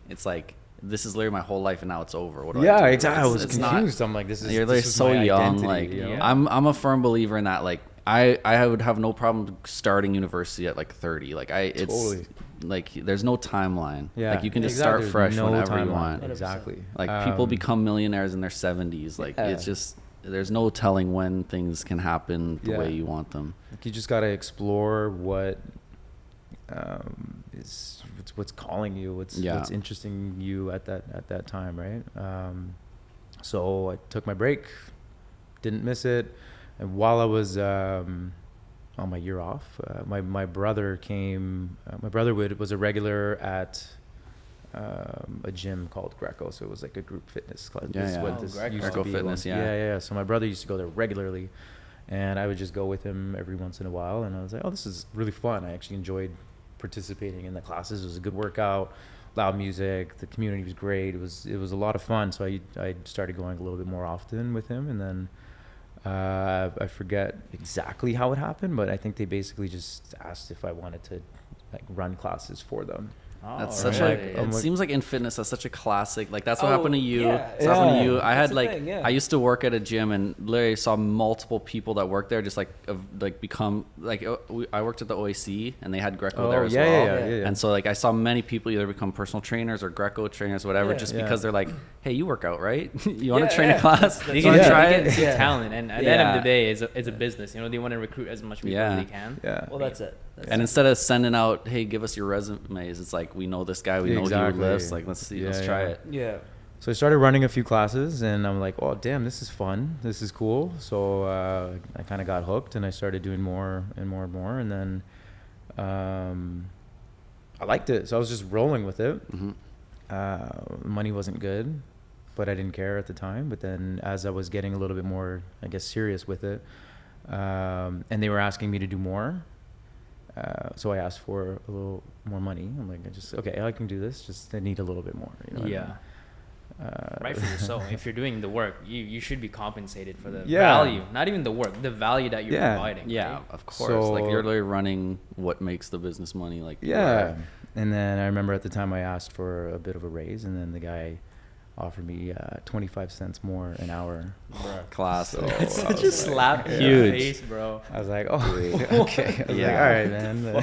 this is literally my whole life, and now it's over. What do I do? Exactly. I was confused. I'm like, you're so young. Identity, like I'm a firm believer in that. Like I would have no problem starting university at like 30. Like it's like there's no timeline. Yeah. Like you can just start fresh whenever you want. Exactly. Like people become millionaires in their 70s. Like it's just there's no telling when things can happen the way you want them. Like you just got to explore what is what's calling you, what's interesting you at that time, right? So I took my break, didn't miss it. And while I was on my year off, my brother came. My brother was a regular at a gym called Greco, so it was like a group fitness club. Greco Fitness. So my brother used to go there regularly, and I would just go with him every once in a while. And I was like, oh, this is really fun. I actually enjoyed participating in the classes. It was a good workout, loud music. The community was great. It was a lot of fun. So I started going a little bit more often with him, and then. I forget exactly how it happened, but I think they basically just asked if I wanted to like run classes for them. That's Oh, such really? it seems like in fitness that's such a classic. Like that's what happened to you. yeah. That's what happened to you. I That's had the like thing, yeah. I used to work at a gym and literally saw multiple people that worked there just like become like I worked at the OAC and they had Greco there as well. And so like I saw many people either become personal trainers or Greco trainers, whatever, just because they're like, hey, you work out, right? You want to train a class? You can try it. it. See talent, and at the end of the day, it's a business. You know, they want to recruit as much people as they can. Yeah. Well, that's it. And instead of sending out, hey, give us your resumes, it's like we know this guy, we know he lifts. Like let's see, let's try it. Yeah. So I started running a few classes, and I'm like, oh damn, this is fun. This is cool. So I kind of got hooked, and I started doing more and more and more, and then I liked it. So I was just rolling with it. Money wasn't good, but I didn't care at the time. But then as I was getting a little bit more, I guess, serious with it, and they were asking me to do more. So I asked for a little more money. I'm like, I can do this. Just I need a little bit more. You know what I mean? Rightfully so. If you're doing the work, you should be compensated for the value, not even the work, the value that you're providing. Yeah, right? of course. So, like you're literally running what makes the business money. Like And then I remember at the time I asked for a bit of a raise, and then the guy offered me 25 cents more an hour. Class. So It's such a slap in Huge. the face, bro. I was like, oh, okay. I was like, all right, man.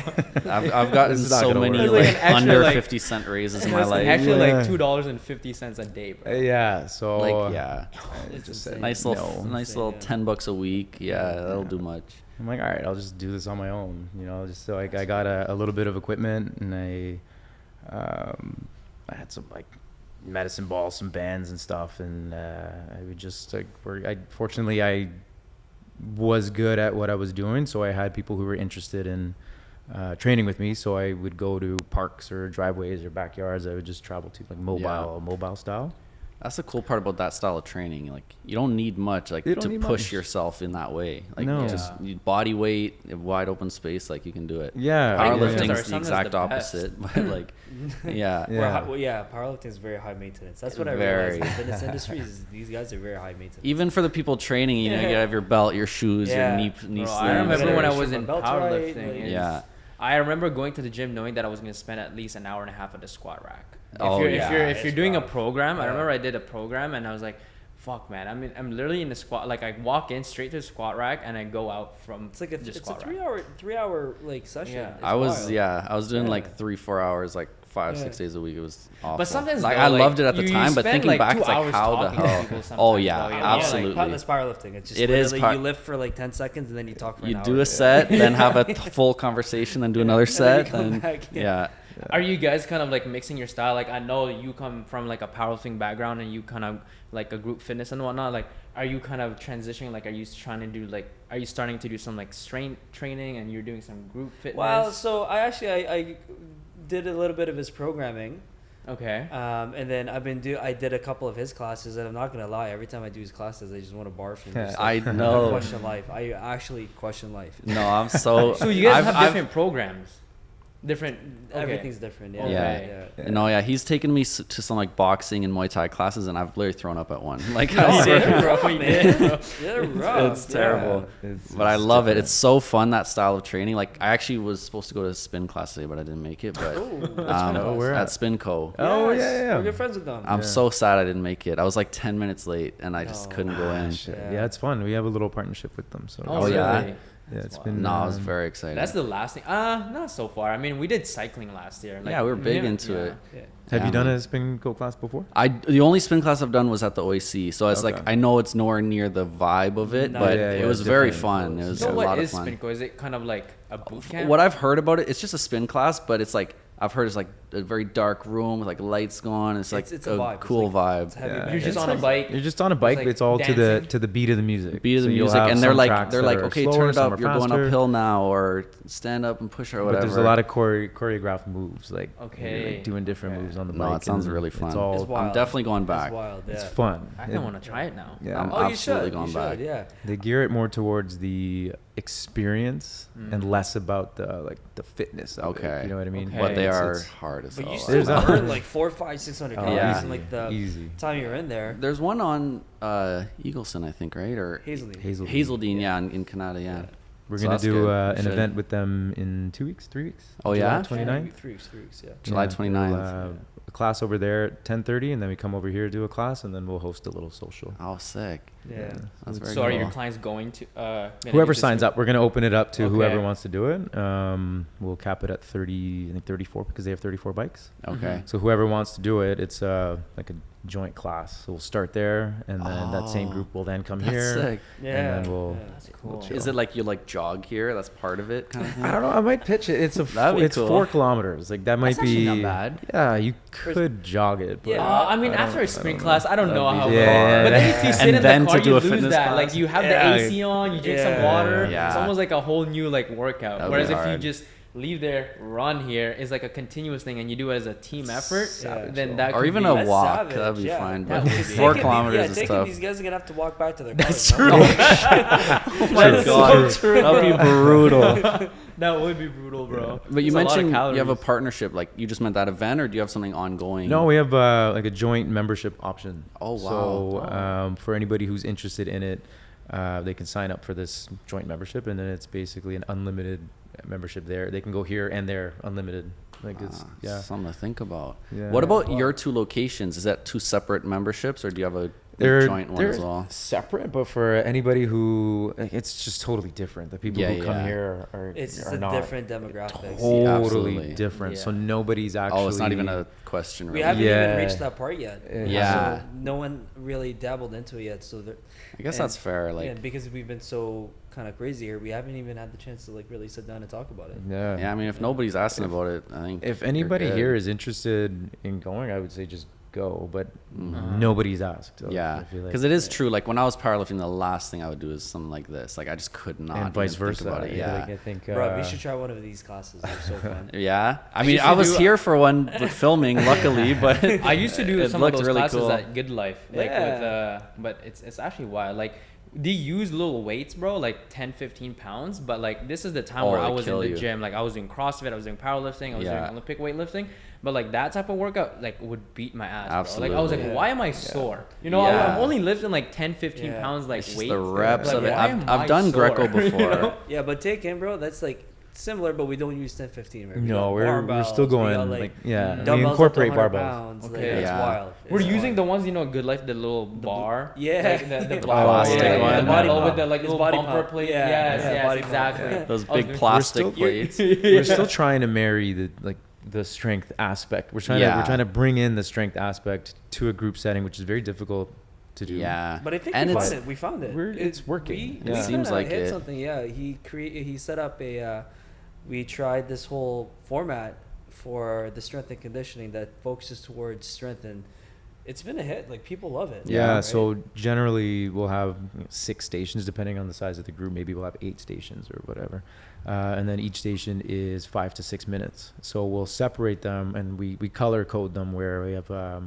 I've gotten This is not so gonna many work. It's like like an extra, under like- 50-cent raises in my It's life. actually Yeah. like $2.50 a day, bro. Yeah, so Like I It's just insane. said nice little no. nice little $10 a week. Yeah, that'll do much. I'm like, all right, I'll just do this on my own, just so I got a little bit of equipment, and I had some like medicine balls, some bands and stuff, and I would just like fortunately I was good at what I was doing, so I had people who were interested in training with me, so I would go to parks or driveways or backyards. I would just travel to like mobile style. That's the cool part about that style of training. Like you don't need much like You don't to need push much. yourself in that way. Like No. just body weight, wide open space, like you can do it. Yeah, Powerlifting yeah. is the exact opposite, but like yeah. Powerlifting is very high maintenance. That's what I Very. realized. In the fitness industry is these guys are very high maintenance. Even for the people training, you have your belt, your shoes, Yeah. your knee Bro, sleeves. I remember when I was Should in my belts right, powerlifting. like- Yeah. I remember going to the gym knowing that I was going to spend at least an hour and a half at the squat rack. If Oh, you're, yeah, if you're it's doing a rough. program, I Yeah. remember I did a program and I was like, fuck, man. I'm literally in the squat. Like I walk in straight to the squat rack and I go out from It's like a just it's a squat rack. three hour like session. Yeah. It's I was wild. I was doing Yeah. like 3-4 hours, like 5-6 Yeah. days a week. It was awful. But sometimes like though, I like, loved it at the you time, but spend, thinking like, back, 2 it's like hours how the talking to hell? people Oh sometimes, yeah, though, you know? absolutely. That's powerlifting. It's just It is literally you lift for like 10 seconds and then you talk for You an do hour. a set, then have a full conversation, then do another And then you set, come then back, yeah. Are you guys kind of like mixing your style? Like I know you come from like a powerlifting background and you kind of like a group fitness and whatnot. Like are you kind of transitioning? Like are you trying to do like, are you starting to do some like strength training and you're doing some group fitness? Well, so I did a little bit of his programming. Okay. And then I did a couple of his classes, and I'm not gonna lie. Every time I do his classes, I just want to barf. And just, I like, know. question life. I actually question life. No, I'm so. So you guys have I've- different programs. Different. Okay. Everything's different. Yeah. Okay. Yeah. No, yeah, he's taken me to some like boxing and Muay Thai classes, and I've literally thrown up at one. Like, Oh, I swear. yeah, bro, man. They're rough. It's terrible. It's But I love it. It's so fun, that style of training. Like I actually was supposed to go to a spin class today, but I didn't make it. But where at at? Spinco. Oh, Yes, yeah. We're good friends with them. I'm Yeah. so sad I didn't make it. I was like 10 minutes late, and I just Oh, couldn't go in. Shit. Yeah. Yeah, it's fun. We have a little partnership with them. So Oh, yeah? really? yeah, it's Wow. been. No, I was very excited. That's the last thing. Not so far. I mean, we did cycling last year. Like, Yeah, we were big into it. Yeah. Have Yeah, you done man. a spin go class before? The only spin class I've done was at the OAC, so it's like Okay. I know it's nowhere near the vibe of it, No, but yeah, it yeah, was it's very different. fun. It was So a what lot is of fun. Spinco? Is it kind of like a boot camp? What I've heard about it, it's just a spin class, but it's like I've heard it's like a very dark room with like lights going. It's like It's a a vibe. It's cool like- it's vibe. heavy Yeah. metal. You're just It's on a like- bike. You're just on a bike. like It's all dancing. to the beat of the music. Beat of the So you'll music, have and they're some like tracks they're that like, are okay, slower, turn it some up. are You're going faster. uphill now, or stand up and push or whatever. But there's a lot of choreographed moves, like Okay. you're, like, doing different moves on the No, bike. it sounds and really it's fun. all- It's wild. I'm definitely going back. It's wild. Yeah. It's fun. I kind of want to try it now. Yeah. I'm Oh, you absolutely should. going You back. should. Yeah. They gear it more towards the experience and less about the fitness of Okay. it. You know what I mean? Okay. But they It's- are it's- hard as But hell. you I still There's know. that- burn like 400, 500, 600 Oh, calories yeah. in like the easy. time you're in there. There's one on Eagleson, I think, right? Or Hazelmead. Hazelmead. Hazeldean, yeah, in Canada, yeah. We're So gonna that's do good. an Should. event with them in 2 weeks, 3 weeks. Oh, July yeah? 29th. 3 weeks, yeah. July Yeah, 29th. we'll, a class over there at 10:30, and then we come over here, do a class, and then we'll host a little social. Oh, sick. Yeah. That's very So are cool. your clients going to? Whoever signs up, we're going to open it up to Okay. whoever wants to do it. We'll cap it at 30, I think 34, because they have 34 bikes. Okay. So whoever wants to do it, it's like a joint class. So we'll start there, and then that same group will then come That's here. sick. Yeah. And then we'll. That's we'll cool. chill. Is it like you like jog here? That's part of it, kind of thing? I don't know. I might pitch it. It's That'd be it's cool. 4 kilometers. Like that might That's actually be not bad. Yeah, you could jog it. But Yeah. I mean, after a I sprint don't class, I don't know That'd how. be it hard. But then Yeah. if you sit And in then the to car, do you a lose fitness that. class? Like you have Yeah. the AC on, you drink some Yeah. water. Yeah. It's almost like a whole new like workout. That'd be Whereas if you hard. just leave there, run here, is like a continuous thing, and you do it as a team effort. Savage. Then that Or could even be, a That's walk. savage, That'd be yeah. fine. That But would be- 4 Taking- kilometers is taking tough. these guys are gonna have to walk back to their That's cars. true. Oh my That's god, so that'd be brutal. That would be brutal, bro. But you It's a lot of mentioned you have a calories. partnership. Like you just meant that event, or do you have something ongoing? No, we have like a joint membership option. Oh, wow. So for anybody who's interested in it, they can sign up for this joint membership, and then it's basically an unlimited membership there. They can go here and there, unlimited. Like it's something to think about. Yeah. What about your 2 locations? Is that 2 separate memberships, or do you have a they're joint one they're as well? separate, but for anybody who like, it's just totally different. The people who come here are It's are a not different demographics. totally Absolutely. different. So Yeah. nobody's actually. Oh, it's not even a question. We Really. haven't Yeah. even reached that part yet. Yeah. So no one really dabbled into it yet. So I guess and- that's fair. Like, yeah, because we've been so kind of crazy here, we haven't even had the chance to like really sit down and talk about it. Yeah. yeah. I mean, if nobody's asking about it, I think If you're anybody good. here is interested in going, I would say just go, but Mhm. nobody's asked. So Yeah, I feel like- because it is true. Like when I was powerlifting, the last thing I would do is something like this. Like I just could not. and vice even think versa. About it. Yeah. Like, I think. Bro, we should try one of these classes. They're so fun. Yeah. I I mean, used I to was do- here for one with filming, luckily, but I used to do it some of looked those really classes cool. at Good Life, like with but it's actually wild. Like they use little weights, bro, like 10, 15 pounds. But like this is the time Oh, where I they was in kill the you. gym. Like I was doing CrossFit, I was doing powerlifting, I was doing Yeah. Olympic weightlifting. But like that type of workout like would beat my ass, bro. Like I was like, Absolutely. why am I sore? You know, Yeah. I'm only lifting like 10, 15 Yeah. pounds like It's just weight. the reps Like, of it. why am I've I done sore? Greco You before. know? Yeah, but take in, bro. That's like similar, but we don't use 10, 15. Right? We No, got we're still barbells, we going got, like yeah. We dumbbells incorporate up to 100 barbells. pounds. Like, Okay. it's Yeah. wild. We're It's using wild. the ones, you know, Good Life, the little bar. Yeah. Like the plastic yeah, one. The The body body with pump. the like It's little body bumper pump. plate. Yeah, Yes, yeah, yes, body pump, exactly. yeah. Those I was big doing- plastic still- plates. We're still trying to marry the strength aspect. We're trying to bring in the strength aspect to a group setting, which is very difficult to do. Yeah. But I think And we it's- found it. We found it. It's working. We Yeah. It seems kinda like hit it. something. Yeah, he set up a. We tried this whole format for the strength and conditioning that focuses towards strength, and it's been a hit. Like people love it. Yeah, right? so generally we'll have 6 stations depending on the size of the group. Maybe we'll have 8 stations or whatever. And then each station is 5 to 6 minutes. So we'll separate them and we color code them where we have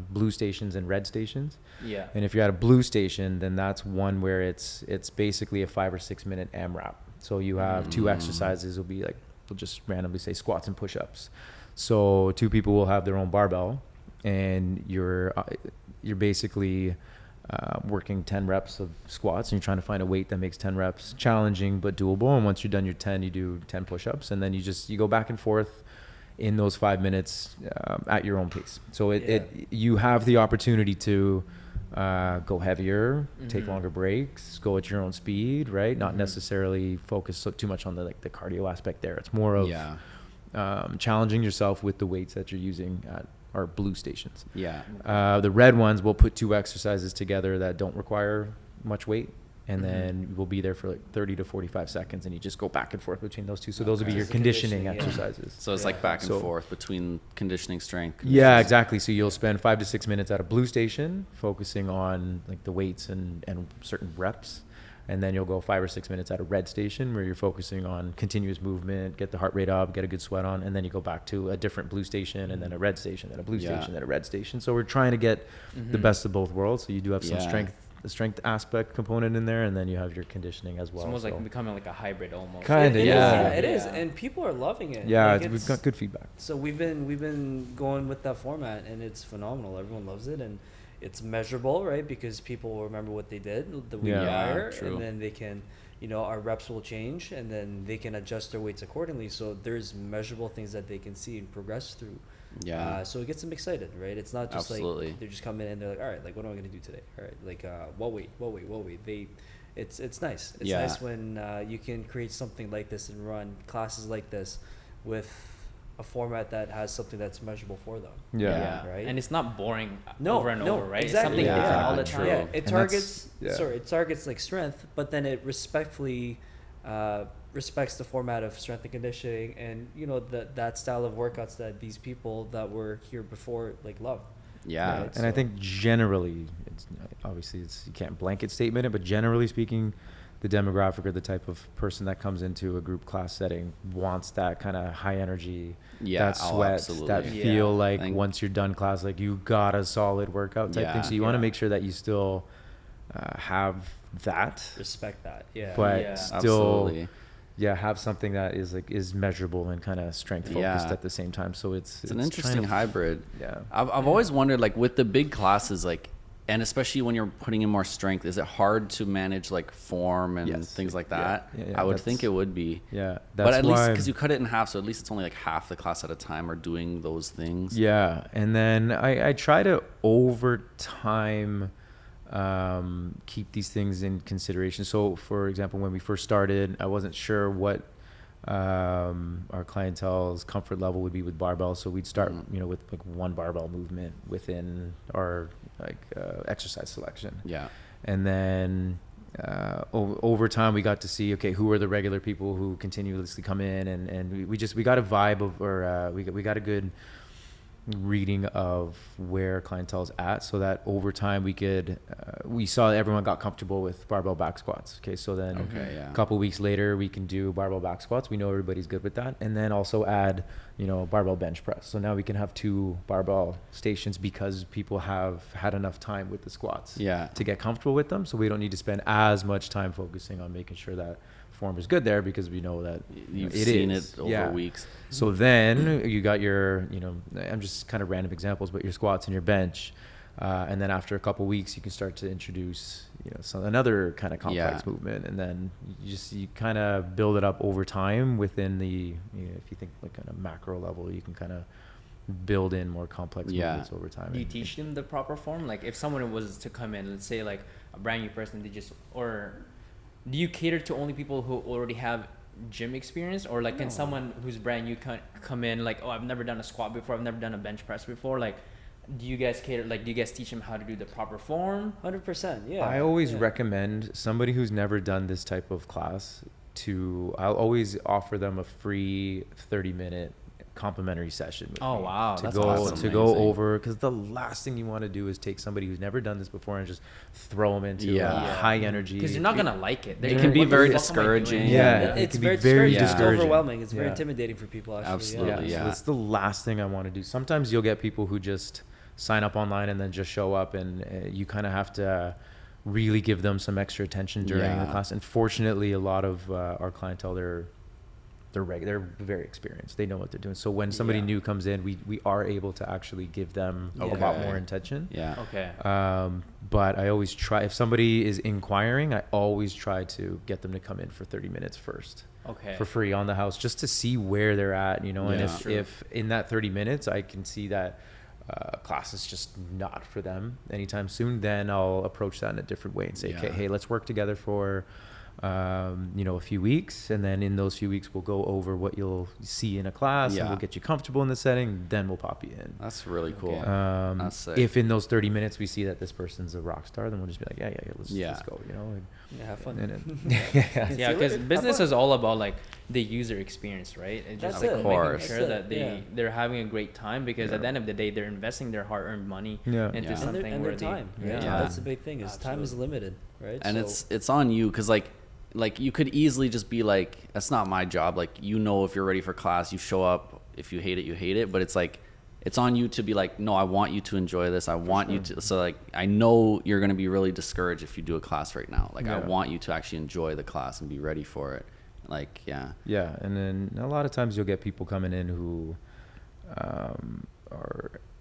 blue stations and red stations. Yeah. And if you're at a blue station, then that's one where it's basically a 5 or 6 minute AMRAP. So you have 2 exercises will be like, we'll just randomly say squats and push-ups. So 2 people will have their own barbell and you're basically working 10 reps of squats and you're trying to find a weight that makes 10 reps challenging but doable. And once you're done your 10, you do 10 push-ups and then you go back and forth in those 5 minutes at your own pace. So you have the opportunity to go heavier, take longer breaks, go at your own speed, right? Not necessarily focus too much on the cardio aspect there. It's more of challenging yourself with the weights that you're using at our blue stations. Yeah. The red ones will put 2 exercises together that don't require much weight. And then we'll be there for like 30 to 45 seconds and you just go back and forth between those 2. So those will be your conditioning exercises. So it's like back and forth between conditioning, strength. Yeah, exactly. So you'll spend 5 to 6 minutes at a blue station focusing on like the weights and certain reps. And then you'll go 5 or 6 minutes at a red station where you're focusing on continuous movement, get the heart rate up, get a good sweat on. And then you go back to a different blue station and then a red station, then a blue station, then a red station. So we're trying to get the best of both worlds. So you do have some the strength aspect component in there, and then you have your conditioning as well. It's almost like becoming like a hybrid almost. Kind of, yeah. It is, and people are loving it. Yeah, Like, we've got good feedback. So we've been going with that format, and it's phenomenal. Everyone loves it, and it's measurable, right? Because people will remember what they did the week prior, true. and then they can our reps will change, and then they can adjust their weights accordingly. So there's measurable things that they can see and progress through. Yeah. So it gets them excited, right? It's not just Absolutely. like they're just coming in and they're like, all right, like what am I gonna do today? All right, like what weight? It's nice. It's Yeah. nice when you can create something like this and run classes like this with a format that has something that's measurable for them. Yeah. Right. And it's not boring No, over and no, over, right? exactly. It's something Yeah, different all the true. time. Yeah, it And targets. that's- yeah. Sorry, it targets like strength, but then it respectfully respects the format of strength and conditioning, and that style of workouts that these people that were here before like love. Yeah. Right. And I So- think generally, obviously you can't blanket statement it, but generally speaking, the demographic or the type of person that comes into a group class setting wants that kind of high energy, Yeah, that oh, sweat, absolutely. that Yeah. feel like Think- once you're done class, like you got a solid workout type thing. Yeah. So you want to Yeah. make sure that you still have that, Respect that. Yeah. but Yeah. still, Absolutely. have something that is measurable and kind of strength focused Yeah. at the same time. So it's It's an trying interesting to- hybrid. Yeah. I've always wondered, like with the big classes, like, and especially when you're putting in more strength, is it hard to manage like form and Yes. things like Yeah. that? Yeah, I would that's- think it would be. Yeah. But at least why- because you cut it in half, so at least it's only like half the class at a time are doing those things. Yeah, and then I try to over time keep these things in consideration. So, for example, when we first started, I wasn't sure what our clientele's comfort level would be with barbell. So we'd start, with like one barbell movement within our exercise selection, Yeah. and then over time we got to see, okay, who are the regular people who continuously come in, and we got a vibe of, or we got a good reading of where clientele's at, so that over time we saw everyone got comfortable with barbell back squats. Okay, so then Okay, yeah. a couple weeks later we can do barbell back squats. We know everybody's good with that, and then also add barbell bench press. So now we can have 2 barbell stations because people have had enough time with the squats Yeah. to get comfortable with them. So we don't need to spend as much time focusing on making sure that form is good there, because we know that You've it seen is. it over Yeah. weeks. So then you got your, I'm just kind of random examples, but your squats and your bench. And then after a couple weeks, you can start to introduce, another kind of complex Yeah. movement. And then you kind of build it up over time within the, if you think like on a macro level, you can kind of build in more complex Yeah. movements over time. Do you teach them the proper form? Like if someone was to come in, let's say like a brand new person, or do you cater to only people who already have gym experience, or like can someone who's brand new come in like, oh, I've never done a squat before, I've never done a bench press before, like do you guys teach them how to do the proper form? 100%. Yeah. I always Yeah. recommend somebody who's never done this type of class I'll always offer them a free 30-minute complimentary session with Oh, me wow, to that's go awesome. to go Amazing. over, because the last thing you want to do is take somebody who's never done this before and just throw them into Yeah. high energy, Because you're not gonna like it. They're It gonna can be be what the very fuck am I doing? discouraging. Yeah. It- it it's can be very very discouraging. It's discouraging. overwhelming. It's very Yeah. intimidating for people. Actually. Absolutely. So Yeah. that's the last thing I want to do. Sometimes you'll get people who just sign up online and then just show up, and you kind of have to really give them some extra attention during the Yeah. class. And fortunately, a lot of our clientele, they're very experienced. They know what they're doing. So when somebody Yeah. new comes in, we are able to actually give them a lot Okay. more attention. Yeah. Okay. But I always try, if somebody is inquiring, I always try to get them to come in for 30 minutes first. Okay. For free on the house, just to see where they're at, and Yeah. if in that 30 minutes I can see that class is just not for them anytime soon, then I'll approach that in a different way and say, okay, Yeah. hey, let's work together for a few weeks, and then in those few weeks we'll go over what you'll see in a class, Yeah. and we'll get you comfortable in the setting, then we'll pop you in. That's really cool. Okay. That's sick. If in those 30 minutes we see that this person's a rock star, then we'll just be like, yeah, let's go, Yeah, have fun. yeah. Yeah, because business is all about like the user experience, right? It's just That's like it. making course. sure That's that it, they're having a great time, because Yeah. at the end of the day they're investing their hard-earned money Yeah. into Yeah. And something their, and where their time. they Right? Yeah. That's the big thing. Is time is limited, right? And So- it's on you, because like you could easily just be like, that's not my job. Like, if you're ready for class, you show up. If you hate it, you hate it. But it's like, it's on you to be like, no, I want you to enjoy this. I want you to. So like, I know you're going to be really discouraged if you do a class right now. Like, I Yeah. want you to actually enjoy the class and be ready for it. Like, yeah. Yeah, and then a lot of times you'll get people coming in who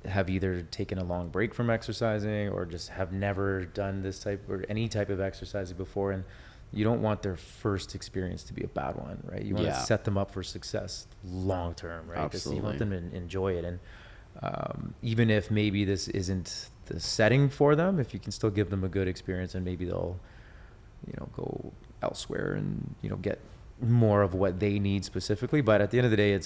have either taken a long break from exercising, or just have never done this type or any type of exercising before, and you don't want their first experience to be a bad one, right? You want to set them up for success long term, right? Because you want them to enjoy it. And even if maybe this isn't the setting for them, if you can still give them a good experience, and maybe they'll, go elsewhere and, get more of what they need specifically. But at the end of the day,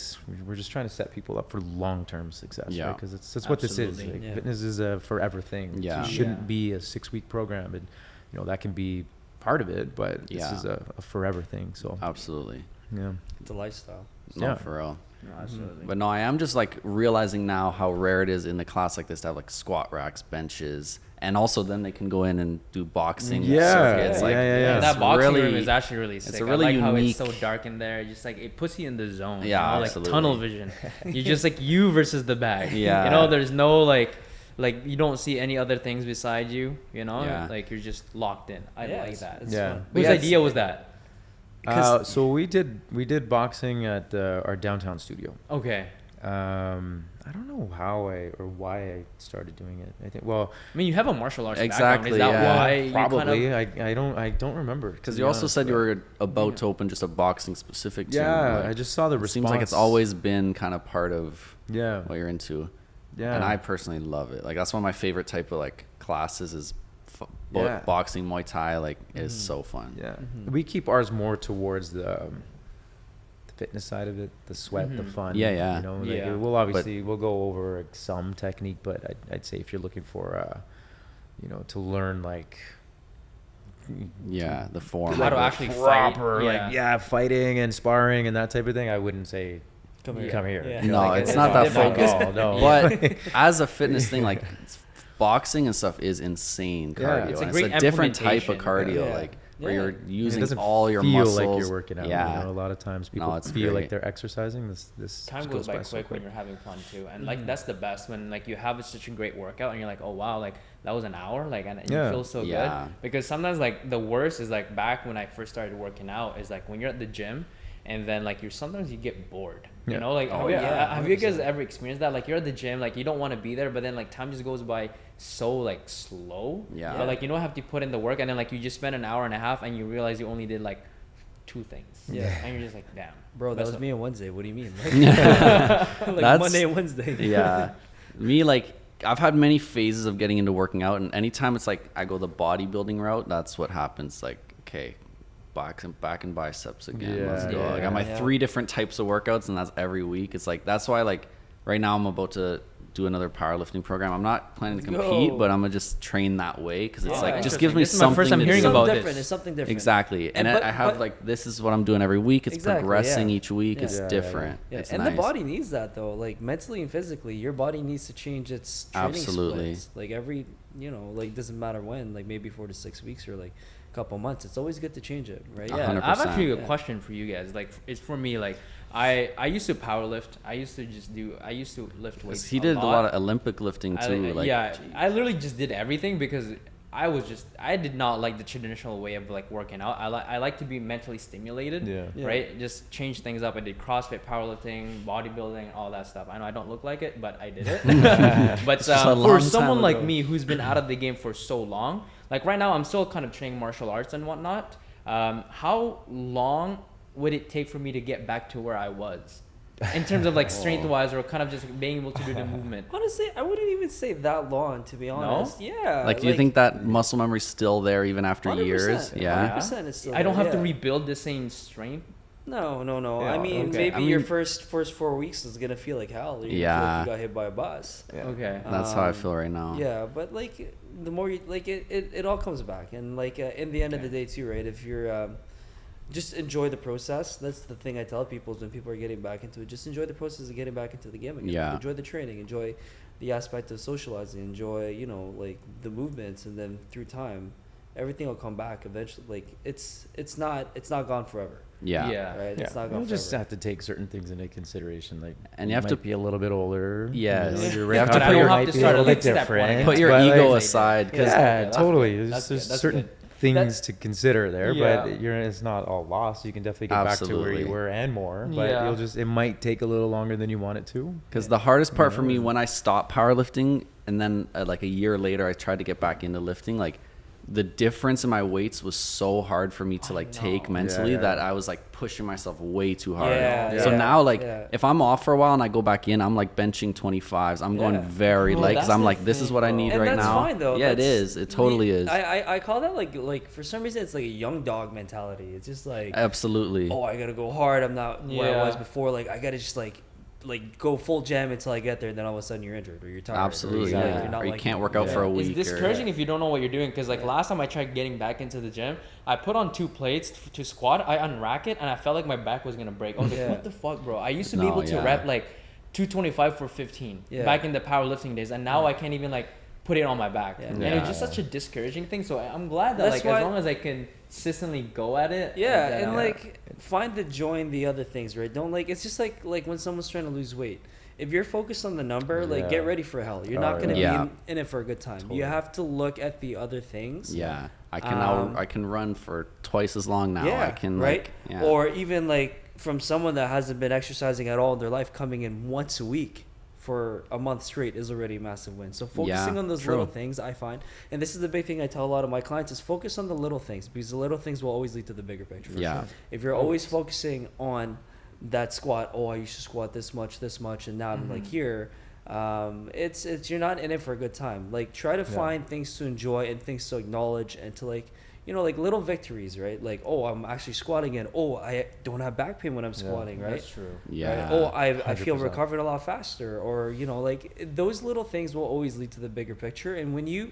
we're just trying to set people up for long-term success, right? Because that's what this is. Like, fitness is a forever thing. It shouldn't be a 6-week program, and that can be part of it, but this is a forever thing. So absolutely, it's a lifestyle. No, for real. No, absolutely. But no, I am just like realizing now how rare it is in the class like this to have like squat racks, benches, and also then they can go in and do boxing circuits. That boxing room is actually really sick. It's a really I like unique, how it's so dark in there. Just like it puts you in the zone. Yeah, like tunnel vision. You're just like you versus the bag. Yeah. There's no like you don't see any other things beside you. Like you're just locked in. I like that. It's fun. Whose idea was that? So we did boxing at our downtown studio. Okay. I don't know how or why I started doing it. I think. Well, I mean, you have a martial arts exactly. background. Is that why? You probably. I don't remember. Because you also said you were about to open just a boxing specific gym. Yeah, like, I just saw the response. Seems like it's always been kind of part of what you're into. Yeah. And I personally love it. Like that's one of my favorite type of like classes is boxing, Muay Thai. Like is so fun. Yeah. We keep ours more towards the fitness side of it, the sweat, the fun. We'll go over some technique, but I'd say if you're looking for to learn like the form, how to actually proper fight. Fighting and sparring and that type of thing, I wouldn't say come here. Yeah. No, it's not that focused. No. But as a fitness thing, like boxing and stuff is insane cardio. It's a and great it's a different type of cardio. Yeah. Like where you're using it all your feel muscles. like you're working out. A lot of times people feel like they're exercising. This time goes by quick when you're having fun too, and like that's the best when like you have such a great workout and you're like, oh wow, like that was an hour, like and you feel so good. Because sometimes like the worst is like back when I first started working out is like when you're at the gym and then like sometimes you get bored. You know, like have you guys ever experienced that? Like you're at the gym, like you don't want to be there, but then like time just goes by so like slow. But like you don't have to put in the work, and then like you just spend an hour and a half, and you realize you only did like 2 things. And you're just like, damn, bro, that was me on Wednesday. What do you mean? Like Monday and Wednesday. Me, like I've had many phases of getting into working out, and anytime it's like I go the bodybuilding route, that's what happens. Like okay, back and biceps again. Let's go. I got my 3 different types of workouts, and that's every week. It's like that's why like right now I'm about to do another powerlifting program. I'm not planning to compete, but I'm gonna just train that way because it's like just gives me something. My first time hearing about this. It's something different. Exactly, and I have like this is what I'm doing every week. It's progressing each week. It's different. It's and nice. the body needs that though. Like mentally and physically, your body needs to change its training splits. Like every like doesn't matter when. Like maybe 4 to 6 weeks or like couple months. It's always good to change it, right? Yeah, 100%. I have actually a question for you guys. Like, it's for me. Like, I used to power lift. I used to lift weights. He did a lot of Olympic lifting too. I literally just did everything because I did not like the traditional way of like working out. I like to be mentally stimulated, right? Just change things up. I did CrossFit, powerlifting, bodybuilding, all that stuff. I know I don't look like it, but I did it. But for someone like me who's been out of the game for so long, like right now I'm still kind of training martial arts and whatnot. How long would it take for me to get back to where I was? In terms of like strength wise or kind of just being able to do the movement. Honestly, I wouldn't even say that long, to be honest. No? Yeah. Like, do you think that muscle memory's still there even after 100%, years? Yeah. 100% is still I don't there, have to rebuild the same strength. No. Yeah, I mean, maybe your first 4 weeks is gonna feel like hell. You're gonna feel like you got hit by a bus. Yeah. Okay. That's how I feel right now. Yeah, but like the more you like it all comes back, and like in the end of the day too, right? If you're just enjoy the process. That's the thing I tell people is when people are getting back into it, just enjoy the process of getting back into the game again. Yeah. Enjoy the training, enjoy the aspect of socializing, enjoy, like the movements, and then through time, everything will come back eventually. Like it's not gone forever. Yeah. Right? It's not gone You just forever. have to take certain things into consideration. Like, and you have to be a little bit older. Yes. You You have to I put don't your have to start a bit different. Put your but ego like, aside. Yeah, totally. That's There's good. certain That's things to consider there, Yeah. but it's not all lost. You can definitely get back to where you were and more, but it might take a little longer than you want it to. Because the hardest part for me when I stopped powerlifting and then like a year later I tried to get back into lifting, like the difference in my weights was so hard for me to like take mentally that I was like pushing myself way too hard. So now like if I'm off for a while and I go back in, I'm like benching 25s. I'm going very light because I'm like, this is what I need right now. Fine, though. Yeah, it is. It totally is. I call that like for some reason it's like a young dog mentality. It's just like, absolutely. Oh, I gotta go hard. I'm not where I was before. Like I gotta just like go full jam until I get there, and then all of a sudden you're injured or you're tired. Absolutely, or you can't work out for a week. It's discouraging if you don't know what you're doing, because like last time I tried getting back into the gym, I put on 2 plates to squat, I unrack it, and I felt like my back was gonna break. I was like, what the fuck, bro? I used to be able to rep like 225 for 15 back in the powerlifting days, and now I can't even like put it on my back. And it's just such a discouraging thing. So I'm glad that like as long as I can consistently go at it. And like find the joy in the other things, right? Don't like, it's just like when someone's trying to lose weight. If you're focused on the number, like get ready for hell. You're not gonna be in it for a good time. Totally. You have to look at the other things. Yeah, I can now I can run for twice as long now. I can or even like from someone that hasn't been exercising at all in their life, coming in once a week for a month straight is already a massive win. So focusing on those little things, I find, and this is the big thing I tell a lot of my clients, is focus on the little things, because the little things will always lead to the bigger picture. If you're always focusing on that squat, I used to squat this much, and now I'm like here, it's you're not in it for a good time. Like try to find things to enjoy and things to acknowledge, and to like, you know, like little victories, right? Like, I'm actually squatting in. I don't have back pain when I'm squatting, right? That's true. Yeah. Right? I feel recovered a lot faster. Or, you know, like those little things will always lead to the bigger picture. And when you,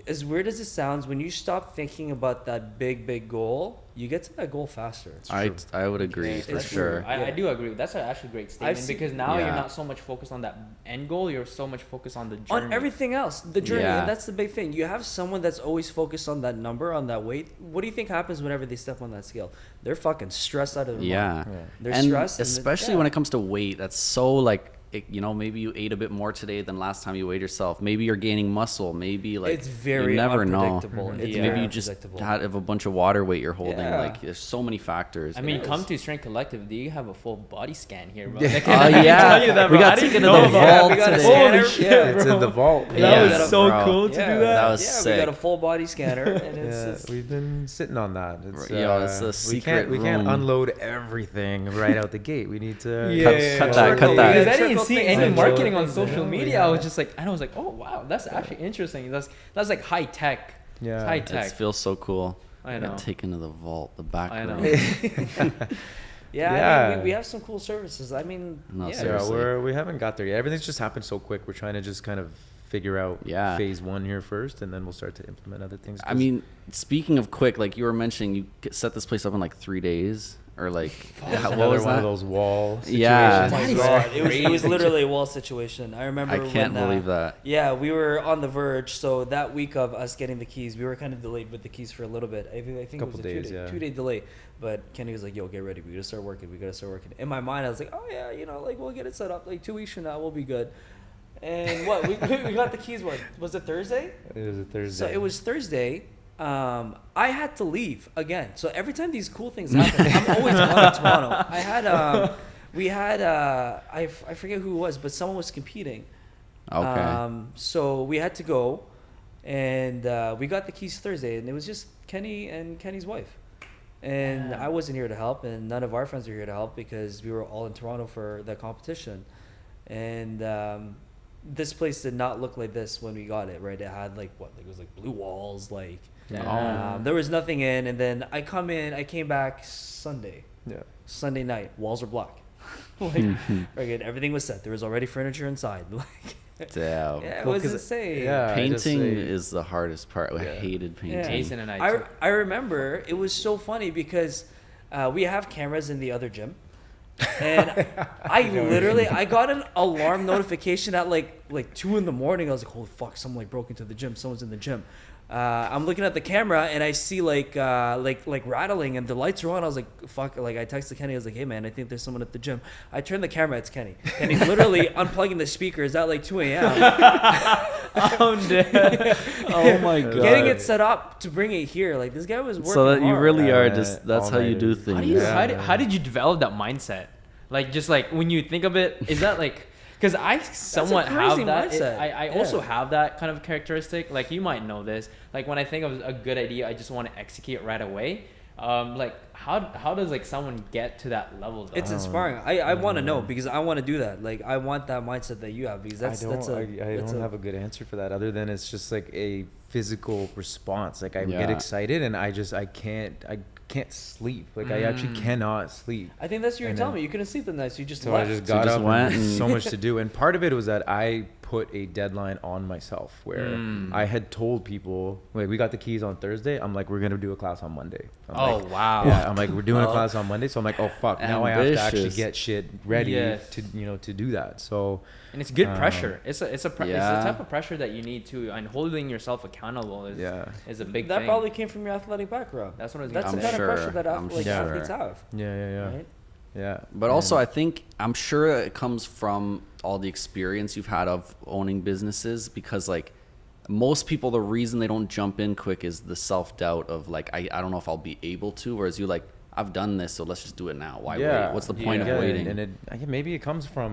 as weird as it sounds, when you stop thinking about that big goal, you get to that goal faster. I would agree for sure. I do agree. That's actually a great statement, because now you're not so much focused on that end goal. You're so much focused on the journey. On everything else, the journey. And that's the big thing. You have someone that's always focused on that number, on that weight. What do you think happens whenever they step on that scale? They're fucking stressed out of their mind. They're stressed. Especially when it comes to weight. That's so like, you know, maybe you ate a bit more today than last time you weighed yourself. Maybe you're gaining muscle. Maybe like it's very you never know. Maybe you just have a bunch of water weight you're holding. Like there's so many factors. I mean, come to Strength Collective. Do you have a full body scan here, bro? We got taken to the vault today. Holy shit, it's in the vault. That was so cool to do that. That was sick. We got a full body scanner, and it's we've been sitting on that. It's a secret we can't unload everything right out the gate. We need to cut that. Because I didn't see any marketing on social media. I was just like, oh wow, that's actually interesting. That's like high tech. Yeah, high tech. It feels so cool. I know. Got taken to the vault, the back room. I know. I mean, we have some cool services. I mean, we haven't got there yet. Everything's just happened so quick. We're trying to just kind of figure out phase 1 here first, and then we'll start to implement other things. I mean, speaking of quick, like you were mentioning, you set this place up in like 3 days. Or like, what was one of those wall situations? Yeah. Oh my God. It was literally a wall situation. I remember. I can't believe that. Yeah, we were on the verge. So that week of us getting the keys, we were kind of delayed with the keys for a little bit. I think it was a 2-day delay. But Kenny was like, "Yo, get ready. We gotta start working. In my mind, I was like, "Oh yeah, you know, like we'll get it set up. Like 2 weeks from now, we'll be good." And what we got the keys. What was it, Thursday? It was a Thursday. So it was Thursday. I had to leave again. So every time these cool things happen, I'm always going to Toronto. I forget who it was, but someone was competing. Okay. So we had to go, and we got the keys Thursday, and it was just Kenny and Kenny's wife. And I wasn't here to help, and none of our friends were here to help because we were all in Toronto for the competition. And this place did not look like this when we got it, right? It had it was like blue walls, like there was nothing in. And then I came back Sunday night, walls were black. Everything was set. There was already furniture inside. Damn. Yeah, it was insane. Yeah, painting is the hardest part. I hated painting. Yeah. Jason and I remember it was so funny because we have cameras in the other gym. And I got an alarm notification at like 2 a.m. I was like, holy fuck, someone broke into the gym. Someone's in the gym. I'm looking at the camera and I see like rattling and the lights are on. I was like, fuck. Like I texted Kenny. I was like, hey man, I think there's someone at the gym. I turned the camera. It's Kenny. Kenny's literally unplugging the speakers at like 2 a.m. I'm dead. Oh my God. Getting it set up to bring it here. Like this guy was working so that you hard. really are just, that's how you do things. How did you develop that mindset? Like just like when you think of it, is that like, Because I somewhat have crazy that. mindset. I also Yeah. have that kind of characteristic. Like, you might know this. Like, when I think of a good idea, I just want to execute right away. Like, how does like someone get to that level though? It's inspiring. I want to know, because I want to do that. Like, I want that mindset that you have, because I don't have a good answer for that, other than it's just like a physical response. Like, I get excited and I can't sleep. Like, I actually cannot sleep. I think that's what you were And telling then- me. You couldn't sleep the night, so you just So left. I just So got just up went and and- so much to do. And part of it was that I put a deadline on myself where I had told people, like, we got the keys on Thursday. I'm like, we're going to do a class on Monday. I'm like, wow. yeah, I'm like, we're doing a class on Monday. So I'm like, oh, fuck. Now I have to actually Ambitious. get shit ready Yes. to do that. So, And it's good pressure. It's a it's the Yeah. type of pressure that you need to, and holding yourself accountable is a big that thing. probably came from your athletic background. That's what I was That's gonna the say. kind sure. of pressure that I'm like sure. athletes have. yeah. Right? Yeah. But also, And- I think I'm sure it comes from all the experience you've had of owning businesses, because like most people, the reason they don't jump in quick is the self-doubt of like, I don't know if I'll be able to, whereas you like, I've done this, so let's just do it now. Why wait? What's the point Yeah, of waiting? And maybe it comes from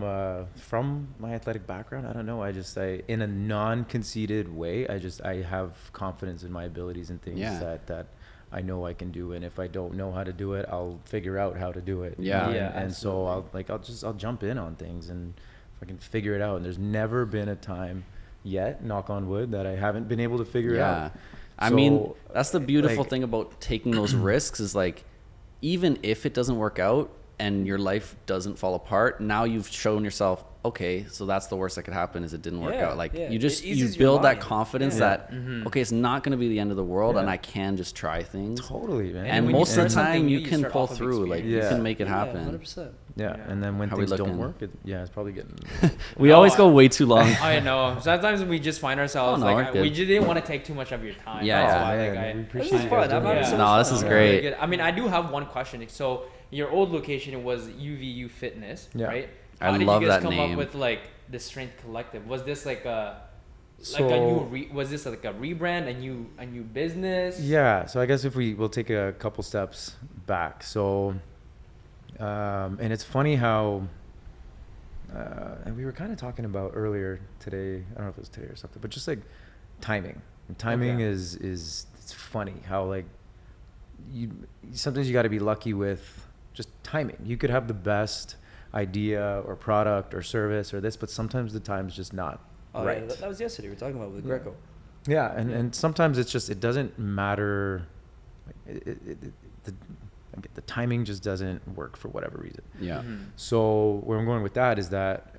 my athletic background. I don't know. In a non-conceited way, I have confidence in my abilities and things that I know I can do. And if I don't know how to do it, I'll figure out how to do it. Yeah. And so I'll jump in on things and if I can figure it out. And there's never been a time yet, knock on wood, that I haven't been able to figure it out. I So, mean, that's the beautiful like- thing about taking those risks is like, even if it doesn't work out and your life doesn't fall apart, now you've shown yourself, okay, so that's the worst that could happen is it didn't work Yeah, out. Like yeah. you just, It you eases your build that mind. confidence Yeah. that, okay, it's not going to be the end of the world and Yeah. I can just try things. Totally, man. And when you most of the start something time new, you you can start pull off of through, like you experience. can make it Yeah, happen. 100%. Yeah. Yeah. And then when How we things don't looking? work, it's probably getting... We No, always go way too long. I know. Sometimes we just find ourselves Oh, no, like we're we good. just didn't want to take too much of your time. Yeah, That's yeah. why, Man, like, we I- appreciate This is you fun. guys doing I'm having that. so No, much this fun. is Yeah, great. really good. I mean, I do have one question. So your old location was UVU Fitness, Yeah. right? I How did love you guys that come name. up with like the Strength Collective? Was this like a So- was this like a rebrand, a new business? Yeah, so I guess if we'll take a couple steps back. So, and it's funny how, and we were kind of talking about earlier today. I don't know if it was today or something, but just like timing. And timing Okay. is it's funny how like sometimes you got to be lucky with just timing. You could have the best idea or product or service or this, but sometimes the time's just not Oh, right. yeah, that was yesterday. We were talking about with Yeah. Greco. Yeah, and sometimes it's just, it doesn't matter. Like, the timing just doesn't work for whatever reason. Yeah. Mhm. So where I'm going with that is that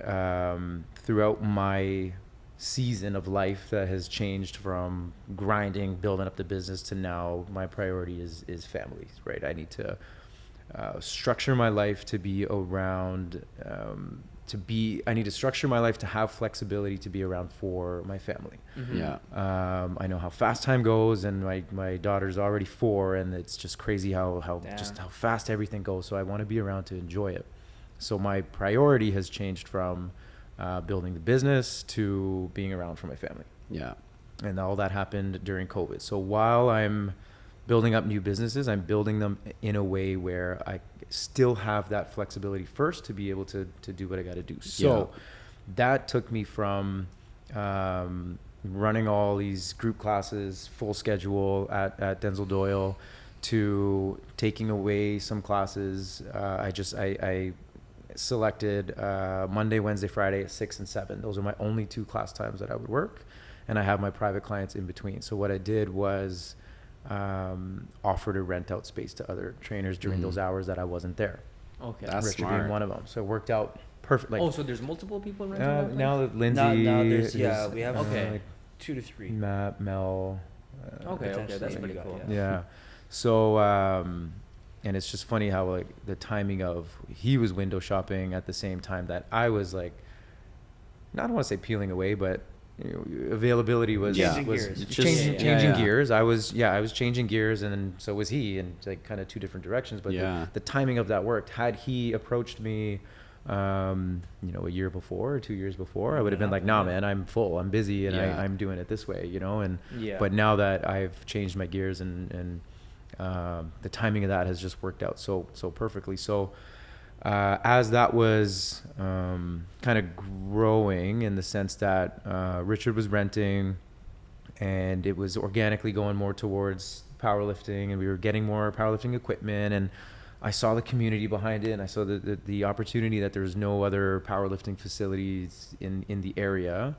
throughout my season of life that has changed from grinding, building up the business to now my priority is family, right? I need to structure my life to be around, I need to structure my life to have flexibility to be around for my family. Mhm. Yeah. I know how fast time goes, and my daughter's already 4, and it's just crazy how Damn. fast everything goes. So I want to be around to enjoy it. So my priority has changed from building the business to being around for my family, Yeah. and all that happened during COVID. So while I'm building up new businesses, I'm building them in a way where I still have that flexibility first to be able to do what I got to do. So that took me from running all these group classes, full schedule at Denzel Doyle, to taking away some classes. I selected Monday, Wednesday, Friday at 6 and 7. Those are my only 2 class times that I would work, and I have my private clients in between. So what I did was offer to rent out space to other trainers during those hours that I wasn't there. Okay. That's Richard smart. being one of them. So it worked out perfect. Like, oh, so there's multiple people renting that place? now that Lindsay, Now there's, is, we have Okay. like 2 to 3. Matt, Mel. Okay, potentially that's you pretty got, cool. Yeah. So, and it's just funny how like the timing of he was window shopping at the same time that I was like, I don't want to say peeling away, but availability was Changing gears. changing Yeah. gears. I was changing gears, and so was he, and like kind of 2 different directions. But the timing of that worked. Had he approached me, a year before or 2 years before, I would have been like, nah, man, I'm full, I'm busy, and I'm doing it this way, and but now that I've changed my gears and the timing of that has just worked out so perfectly. So as that was kind of growing in the sense that Richard was renting and it was organically going more towards powerlifting, and we were getting more powerlifting equipment, and I saw the community behind it, and I saw the opportunity that there was no other powerlifting facilities in the area.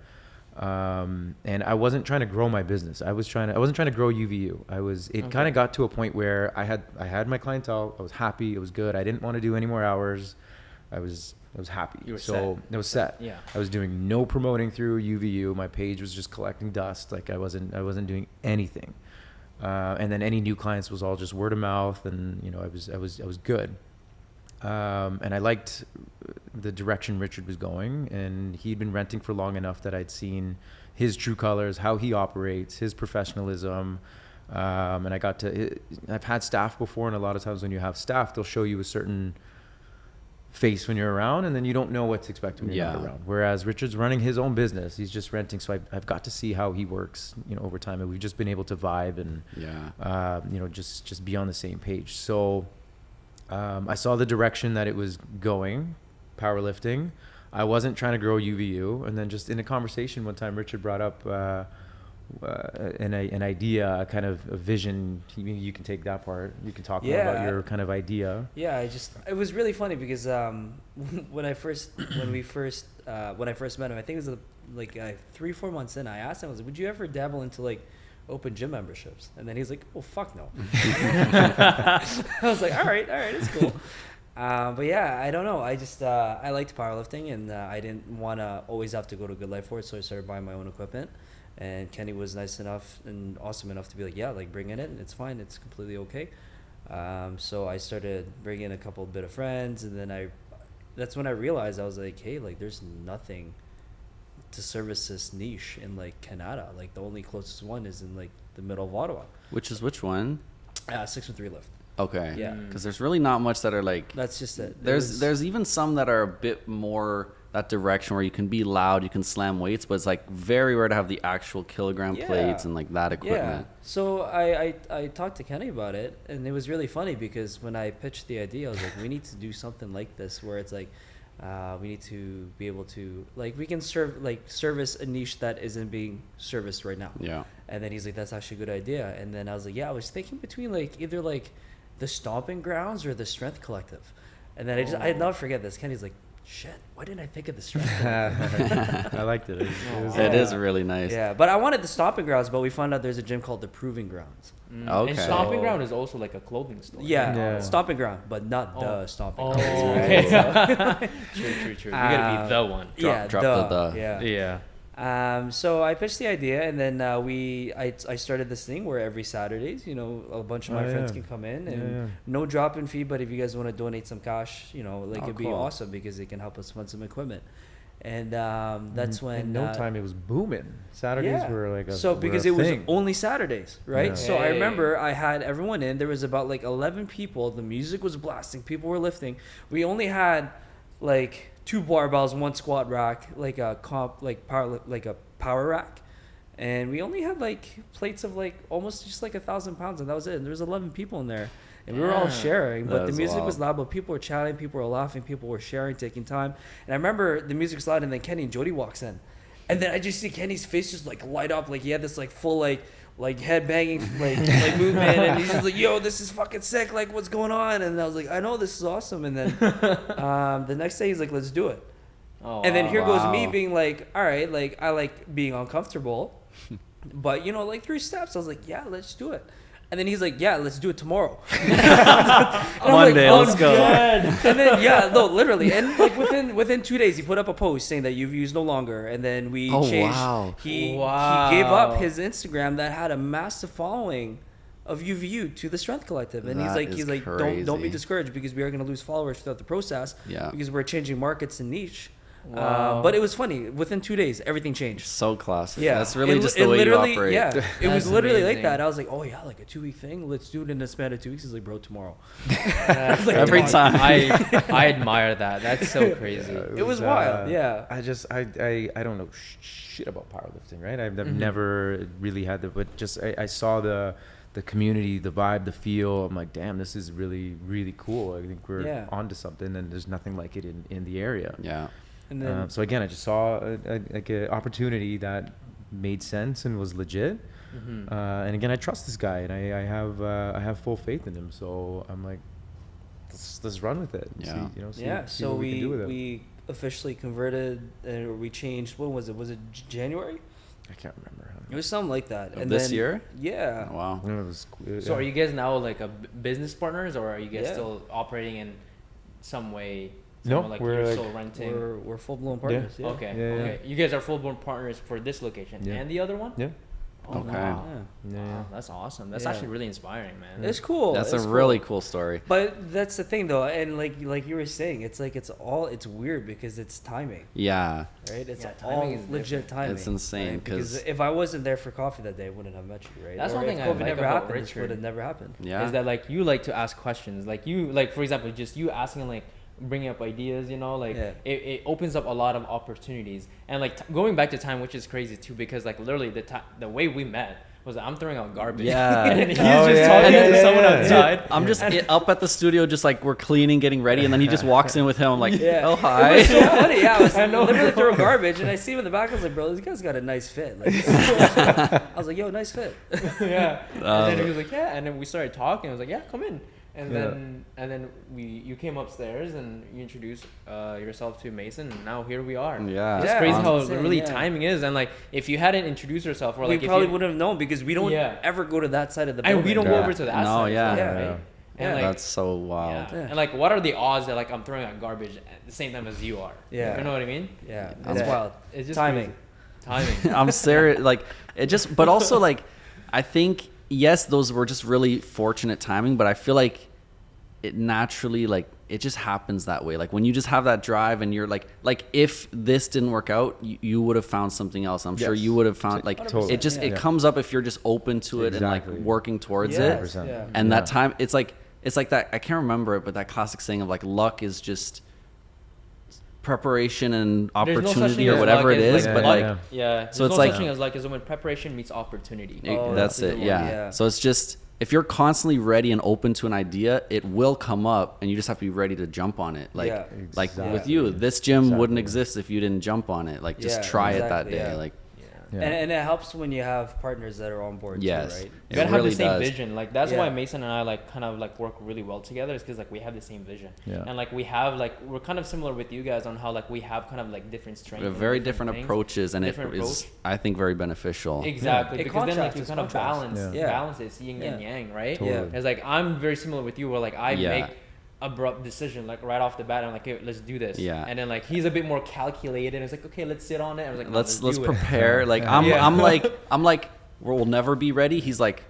And I wasn't trying to grow my business. I wasn't trying to grow UVU. It kind of got to a point where I had my clientele. I was happy. It was good. I didn't want to do any more hours. I was happy. You were so set. it was set. Yeah. I was doing no promoting through UVU. My page was just collecting dust. Like I wasn't doing anything. And then any new clients was all just word of mouth, and I was good. And I liked the direction Richard was going, and he'd been renting for long enough that I'd seen his true colors, how he operates, his professionalism. And I've had staff before, and a lot of times when you have staff, they'll show you a certain face when you're around, and then you don't know what to expect when you're not around. Whereas Richard's running his own business, he's just renting, so I've got to see how he works, over time, and we've just been able to vibe and just be on the same page. So I saw the direction that it was going, powerlifting. I wasn't trying to grow UVU, and then just in a conversation one time, Richard brought up an idea, a kind of a vision. You can take that part. You can talk more about your kind of idea. Yeah, it was really funny because when I first met him, I think it was like 3-4 months in, I asked him, I was like, would you ever dabble into like open gym memberships? And then he's like, oh fuck no. I was like, all right, it's cool. But yeah, I don't know. I just I liked powerlifting, and I didn't want to always have to go to Good Life for it, so I started buying my own equipment. And Kenny was nice enough and awesome enough to be like, yeah, like bring in it, and it's fine, it's completely okay. So I started bringing in a couple bit of friends, and then that's when I realized, I was like, hey, like there's nothing to service this niche in like Canada. Like the only closest one is in like the middle of Ottawa. Which one? 613 lift. Okay. Yeah. Because there's really not much that are like. That's just it. There's even some that are a bit more that direction where you can be loud, you can slam weights, but it's like very rare to have the actual kilogram plates and like that equipment. Yeah. So I talked to Kenny about it, and it was really funny because when I pitched the idea, I was like, we need to do something like this where it's like, we need to be able to like we can service a niche that isn't being serviced right now. Yeah. And then he's like, that's actually a good idea. And then I was like, yeah, I was thinking between like either like the Stomping Grounds or the Strength Collective. And then I'd never forget this. Kenny's like, shit, why didn't I think of the Strength Collective? I liked it. It is really nice. Yeah, but I wanted the Stomping Grounds, but we found out there's a gym called the Proving Grounds. Okay. And Stomping Ground is also like a clothing store. Yeah. Stomping Ground, but not the Stomping Ground. Okay. Right? True. You gotta be the one. Drop the. Yeah. So I pitched the idea, and then I started this thing where every Saturdays, a bunch of my friends can come in, and no drop-in fee, but if you guys want to donate some cash, it'd be awesome because it can help us fund some equipment. And that's when in no time it was booming. Saturdays were like because it was only Saturdays, right? Yeah. So I remember I had everyone in. There was about like 11 people. The music was blasting. People were lifting. We only had like 2 barbells, 1 squat rack, like a power rack, and we only had like plates of like almost just like 1,000 pounds, and that was it. And there was 11 people in there, and we were all sharing. But the music was loud, but people were chatting, people were laughing, people were sharing, taking time. And I remember the music was loud, and then Kenny and Jody walks in, and then I just see Kenny's face just like light up, like he had this like full like head banging like movement, and he's just like, yo, this is fucking sick, like what's going on? And I was like, I know, this is awesome. And then the next day he's like, let's do it. And then here goes me being like, all right, like I like being uncomfortable, but like 3 steps, I was like, yeah, let's do it. And then he's like, yeah, let's do it tomorrow. Monday, let's go. And then literally, and like within 2 days, he put up a post saying that you've used no longer, and then we changed. Wow. He gave up his Instagram that had a massive following of UVU to the Strength Collective, and he's like, don't be discouraged because we are going to lose followers throughout the process. Yeah. Because we're changing markets and niche. Wow. But it was funny. Within 2 days, everything changed. So classic. Yeah, that's really just the way you operate. Yeah, it was literally amazing. like that. I was like, oh yeah, like a 2-week thing. Let's do it in the span of 2 weeks. He's like, bro, tomorrow. Like, Every time. I admire that. That's so crazy. It was wild. Yeah. I don't know shit about powerlifting, right? I've never really had but just I saw the the community, the vibe, the feel. I'm like, damn, this is really, really cool. I think we're onto something, and there's nothing like it in the area. Yeah. And then, so again, I just saw like an opportunity that made sense and was legit. And again, I trust this guy, and I have full faith in him. So I'm like, let's run with it. Yeah. See so what we can do with it. we officially converted, or we changed. What was it? Was it January? I can't remember. It was something like that. And this year? Yeah. Oh, wow. It was, So are you guys now like a business partners, or are you guys Yeah. still operating in some way? No, like we're you're like- still renting. We're full blown partners. Yeah. Okay. Yeah, yeah. Okay. You guys are full blown partners for this location Yeah. and the other one. Yeah. Oh, Okay. Wow. Yeah. Wow, that's awesome. That's Yeah. actually really inspiring, man. It's cool. That's it's a cool. really cool story. But that's the thing, though, and like you were saying, it's like it's weird because it's timing, Yeah. right? It's Yeah, all timing is legit timing. It's insane, right? Because 'cause- if I wasn't there for coffee that day, I wouldn't have met you, right? That's Or one if thing I COVID like never about happened, this Richard. would have never happened. Yeah. Is that like you like to ask questions, like for example, just you asking, like bringing up ideas, like Yeah. it opens up a lot of opportunities. And like going back to time, which is crazy too, because like literally the way we met was that I'm throwing out garbage. Yeah. And he's Oh, just yeah, talking yeah, to yeah, someone yeah. outside. I'm just up at the studio, just like we're cleaning, getting ready, and then he just walks in with him. I'm like, Yeah. oh, It hi. was so funny. Yeah, I was I know, literally bro. throwing garbage, and I see him in the back. I was like, bro, this guy's got a nice fit. Like, I was like, yo, nice fit. Yeah. And then he was like, yeah. And then we started talking. I was like, yeah, come in. And Yeah. then you came upstairs and you introduced yourself to Mason, and now here we are. Yeah. It's Yeah, crazy how insane, really yeah. timing is. And like if you hadn't introduced yourself, or We like if probably you, wouldn't have known because we don't Yeah. ever go to that side of the building. and we don't go Yeah. over to that No, side. yeah. as well, Yeah. right? Yeah. And like, That's so wild. yeah. Yeah. And like, what are the odds that like I'm throwing out garbage at the same time as you are? Yeah. You know what I mean? Yeah, It's that's wild. It's just Timing. crazy. Timing. I'm serious. Like it just, but also like, I think yes, those were just really fortunate timing. But I feel like it naturally, like it just happens that way. Like when you just have that drive, and you're like if this didn't work out, you would have found something else. I'm sure Yes. you would have found like 100%, it just yeah. it comes up if you're just open to it and Exactly. like working towards Yes, it. yeah. And Yeah. that time, it's like that. I can't remember it, but that classic saying of like luck is just preparation and There's no such opportunity thing or as whatever luck it as, is. like, But yeah, like yeah. Yeah. So So it's no like- such thing as like is when preparation meets opportunity. Oh, that's that's a it. good one, Yeah. yeah. So it's just if you're constantly ready and open to an idea, it will come up, and you just have to be ready to jump on it. Like Yeah. like with Exactly. you, this gym wouldn't Exactly. exist if you didn't jump on it. Like just Yeah, try it that exactly, day. yeah. Like Yeah. And it helps when you have partners that are on board yes, too, right? You it gotta really have the same does. vision. Like that's Yeah. why Mason and I like kind of like work really well together. Is because like we have the same vision. Yeah. And like we have like we're kind of similar with you guys on how like we have kind of like different strengths. We have and very different things. approaches, and Different it is, approach. I think, very beneficial. Exactly. It Because then like contrasts, you it's kind of contrast. balance Yeah. Yeah. balance it, yin and Yeah. yang, right? Totally. Yeah. It's like I'm very similar with you where like I Yeah. make abrupt decision like right off the bat. I'm like, hey, let's do this. Yeah. And then like he's a bit more calculated. It's like, okay, let's sit on it. I was like, no, Let's do it. prepare. Like Yeah. I'm like we'll never be ready. He's like,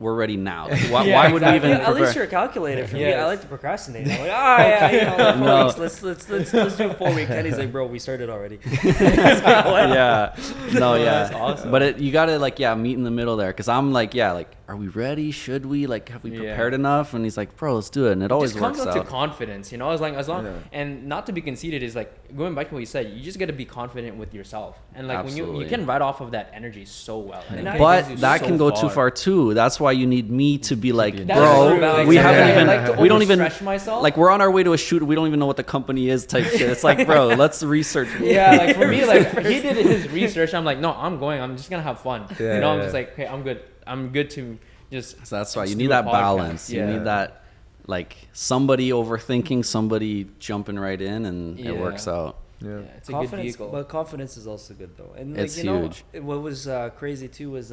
we're ready now. Like, why, Yeah, why would we exactly. even Yeah, at prepare? least you're calculated. For me, Yes. I like to procrastinate. I'm like, yeah, 4 No. weeks. Let's do 4 weeks. Kenny's like, bro, we started already. Yeah. No, yeah. That's awesome. But you gotta like, yeah, meet in the middle there. Cause I'm like, yeah, like, are we ready? Should we? Like, have we Yeah. prepared enough? And he's like, bro, let's do it. And it always Just comes works down out. to confidence, as long Yeah. and not to be conceited is like going back to what you said, you just got to be confident with yourself, and like when you Absolutely. can ride off of that energy so well. And And it I- takes But you that so can go too far too. That's why you need me to be like, That's bro, true. we Exactly. haven't I even, like to we don't even, overstretch myself. like, we're on our way to a shoot. We don't even know what the company is type shit. It's like, bro, let's research. Yeah, like for me, like he did his research. I'm like, no, I'm going. I'm just gonna have fun. Yeah, I'm yeah. just like, okay, I'm good. I'm good to just. So that's why you just need do a that podcast. balance. You Yeah. need that, like, somebody overthinking, somebody jumping right in, and Yeah. it works out. Yeah. Yeah, it's a good Confidence, vehicle. but confidence is also good though. And It's like, you know, huge. what was crazy too was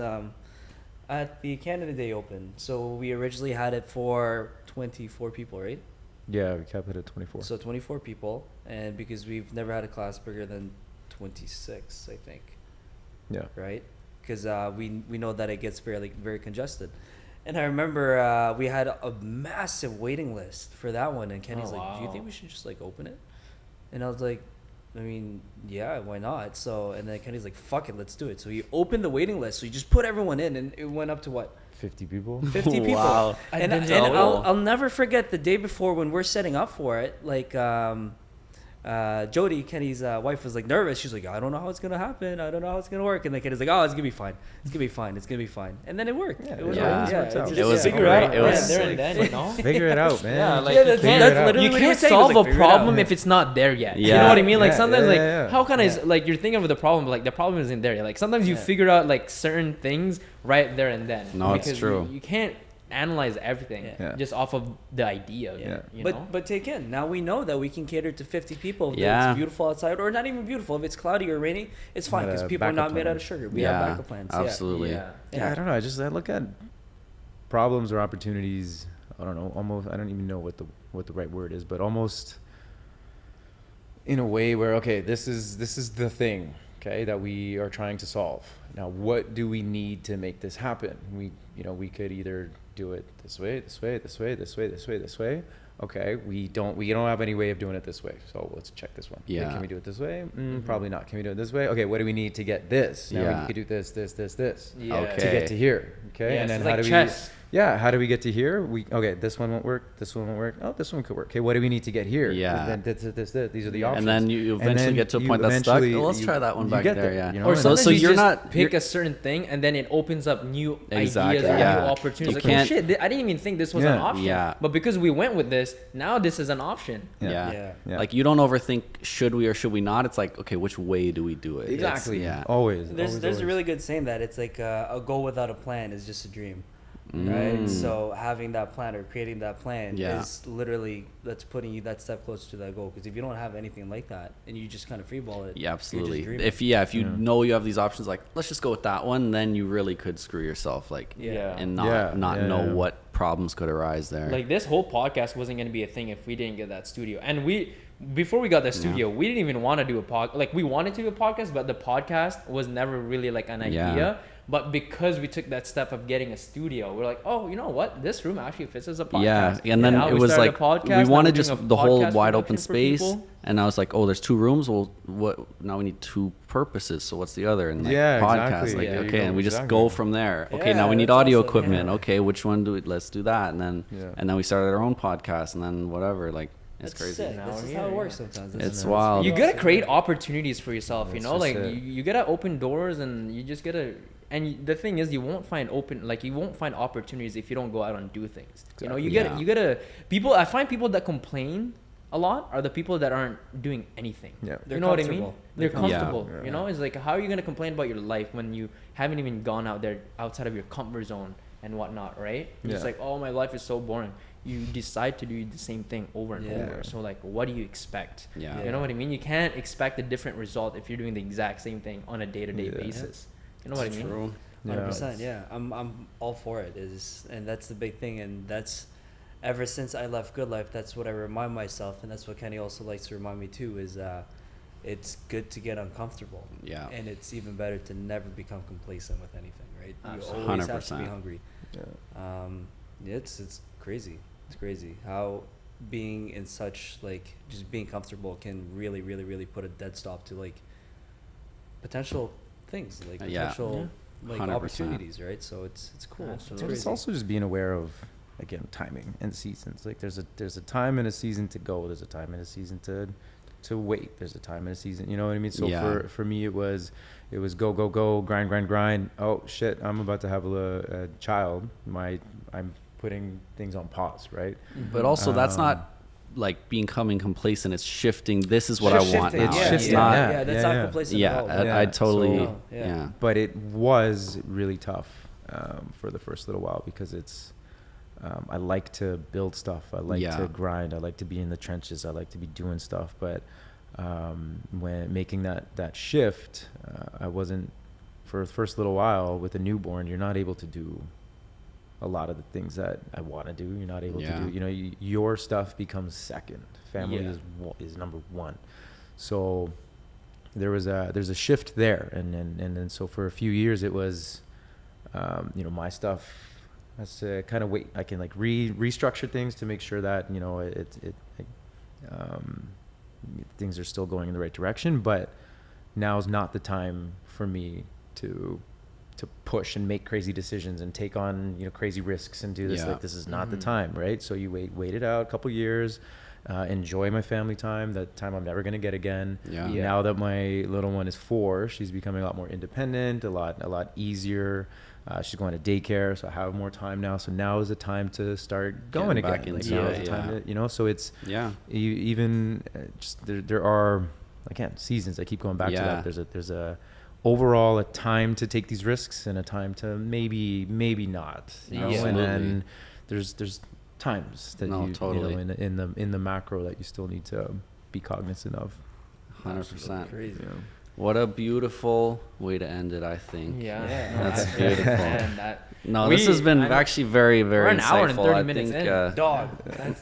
at the Canada Day Open. So we originally had it for 24 people, right? Yeah, we kept it at 24. So 24 people, and because we've never had a class bigger than 26, I think, Yeah. right? Because we know that it gets very congested. And I remember we had a massive waiting list for that one, and Kenny's Oh, like, "Do you think wow. we should just like open it?" And I was like, "I mean, yeah, why not?" So, and then Kenny's like, "Fuck it, let's do it." So he opened the waiting list. So he just put everyone in, and it went up to what? 50 people. 50 people. Wow. And, I and didn't know. I'll never forget the day before when we're setting up for it. Like, Jody, Kenny's wife, was like nervous. She's like, I don't know how it's gonna happen. I don't know how it's gonna work. And then Kenny's like, oh, it's gonna be fine. It's gonna be fine. It's gonna be fine. And then it worked. Yeah, it was yeah. it was figure out. It was there and then, you know. Figure it out, man. Yeah, like that's literally you what he was can't saying. He was solve like, a figure it out. problem if it's not there yet. You Yeah. know what I mean? Like Yeah, sometimes, yeah. how can I like you're thinking of the problem, but like the problem isn't there yet. Like sometimes you figure out like certain things right there and then. No, it's because true. You can't analyze everything just off of the idea. Yeah. You know? But take in, now we know that we can cater to 50 people. If Yeah. it's beautiful outside, or not even beautiful. If it's cloudy or rainy, it's fine because people are backup not made out plan. of sugar. We have backup plans. Absolutely. Yeah, I don't know. I look at problems or opportunities. I don't know. Almost. I don't even know what the right word is, but almost in a way where, okay, this is the thing, okay, that we are trying to solve. Now, what do we need to make this happen? We could either do it this way, this way, this way, this way, this way, this way. Okay, we don't have any way of doing it this way, so let's check this one. Okay, Yeah. can we do it this way? Probably not. Can we do it this way? Okay, what do we need to get this? Now Yeah. we could do this, this, this, this. Yeah. Okay. To get to here. Okay, Yeah, and so then it's how like do chess. how do we get to here? This one won't work. This one won't work. Oh, this one could work. Okay, what do we need to get here? Yeah. And then this. These are the options. And then you And eventually then get to a you point that's stuck. eventually- Oh, let's you- try that one you back get there. Yeah. you know? Or And sometimes so you you're just not- pick you're- a certain thing and then it opens up new Exactly, ideas and yeah. new opportunities. You Like, can't- oh shit, I didn't even think this was an Yeah. option. Yeah. But because we went with this, now this is an option. Yeah. Yeah. Like you don't overthink should we or should we not. It's like, okay, which way do we do it? It's- Exactly. yeah. Always. There's a really good saying that it's like a goal without a plan is just a dream. Right, so having that plan or creating that plan is literally that's putting you that step closer to that goal. Because if you don't have anything like that and you just kind of freeball it, Yeah, absolutely. You're just If you know you have these options, like let's just go with that one, then you really could screw yourself, like, Yeah. and not know Yeah. what problems could arise there. Like this whole podcast wasn't going to be a thing if we didn't get that studio. And before we got that studio, we didn't even want to do a podcast. Like we wanted to do a podcast, but the podcast was never really like an idea. Yeah. But because we took that step of getting a studio, we're like, oh, you know what? This room actually fits as a podcast. Yeah, and then now it we was started like a podcast, we now we're wanted doing just a the whole podcast wide open production for space, people. and I was like, oh, there's two rooms. Well, what now? We need two purposes. So what's the other? And like Yeah, podcast, exactly. like Yeah, you okay, go- and we just exactly. go from there. Okay, now Yeah, we need that's audio awesome, equipment. yeah. Okay, which one do we? Let's do that, and then Yeah. we started our own podcast, and then whatever. Like it's That's crazy. sick. Now This we're is here, how it yeah. works sometimes. It's wild. You gotta create opportunities for yourself, you That's know, just like it. you gotta open doors, and you just gotta. And the thing is, you won't find opportunities if you don't go out and do things. You know, Exactly. you gotta people. I find people that complain a lot are the people that aren't doing anything. Yeah. They're You know what I mean? comfortable. They're They're comfortable. Yeah. You know, it's like, how are you gonna complain about your life when you haven't even gone out there outside of your comfort zone and whatnot, right? It's Yeah. like, oh, my life is so boring. You decide to do the same thing over and Yeah. over. So like, what do you expect? Yeah. You know what I mean? You can't expect a different result if you're doing the exact same thing on a day-to-day Yeah. basis. You know what I mean? True. 100%. Yeah, I'm all for it. And that's the big thing. And that's ever since I left Good Life, that's what I remind myself, and that's what Kenny also likes to remind me too. Is it's good to get uncomfortable. Yeah. And it's even better to never become complacent with anything. Right. Absolutely. You always have to be 100%. hungry. Yeah. It's crazy. It's crazy how being in such like just being comfortable can really, really, really put a dead stop to like potential things like Yeah. potential like 100%. opportunities, right? So it's cool. Absolutely. It's But it's crazy. also just being aware of, again, timing and seasons. Like there's a time and a season to go. There's a time and a season to wait. There's a time and a season. You know what I mean? So Yeah. for me, it was go, grind. Oh shit! I'm about to have a child. I'm putting things on pause, right? But also, that's Um, not like becoming complacent. It's shifting. This is what I want Shifting. now. It's yeah, shifting. not. yeah, Yeah, that's yeah, not yeah. complacent Yeah, at all. Yeah. I totally. So- yeah. But it was really tough for the first little while because it's. I like to build stuff. I like Yeah. to grind. I like to be in the trenches. I like to be doing stuff. But when making that shift, I wasn't for the first little while with a newborn. You're not able to do a lot of the things that I want to do. You're not able Yeah. to do. You know, your stuff becomes second. Family Yeah. is number one. So there's a shift there, and then so for a few years it was, my stuff has to kind of wait. I can like restructure things to make sure that things are still going in the right direction. But now is not the time for me to push and make crazy decisions and take on crazy risks and do this. Yeah. Like this is not the time, right? So you wait it out a couple years. enjoy my family time, that time I'm never going to get again. Yeah. Now that my little one is 4, she's becoming a lot more independent, a lot easier. She's going to daycare, so I have more time now. So now is the time to start going Getting back again. into Now it, is the time yeah. to, you know, so it's even just there are, again, seasons. I keep going back to that. There's a overall a time to take these risks and a time to maybe not, you know. And then there's times that you know, in the macro that you still need to be cognizant of. 100%. Crazy. Yeah. What a beautiful way to end it, I think. Yeah. That's beautiful. Man, this has been actually very, very we're an hour and insightful. 30 I minutes think, in. Dog.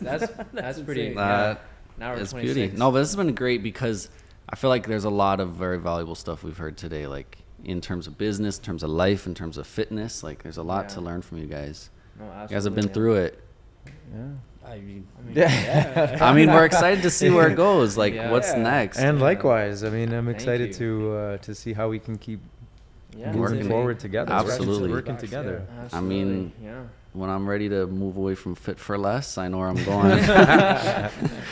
That's pretty. insane. An hour it's 26. beauty. No, but this has been great because I feel like there's a lot of very valuable stuff we've heard today, like in terms of business, in terms of life, in terms of fitness. Like there's a lot to learn from you guys. No, You guys have been through it. Yeah. I mean, I mean, we're excited to see where it goes. Like, what's Yeah. next? And likewise, I mean, I'm Thank excited you. to see how we can keep Yeah. moving Working. forward together. Absolutely. Working together. I mean, yeah. when I'm ready to move away from Fit for Less, I know where I'm going.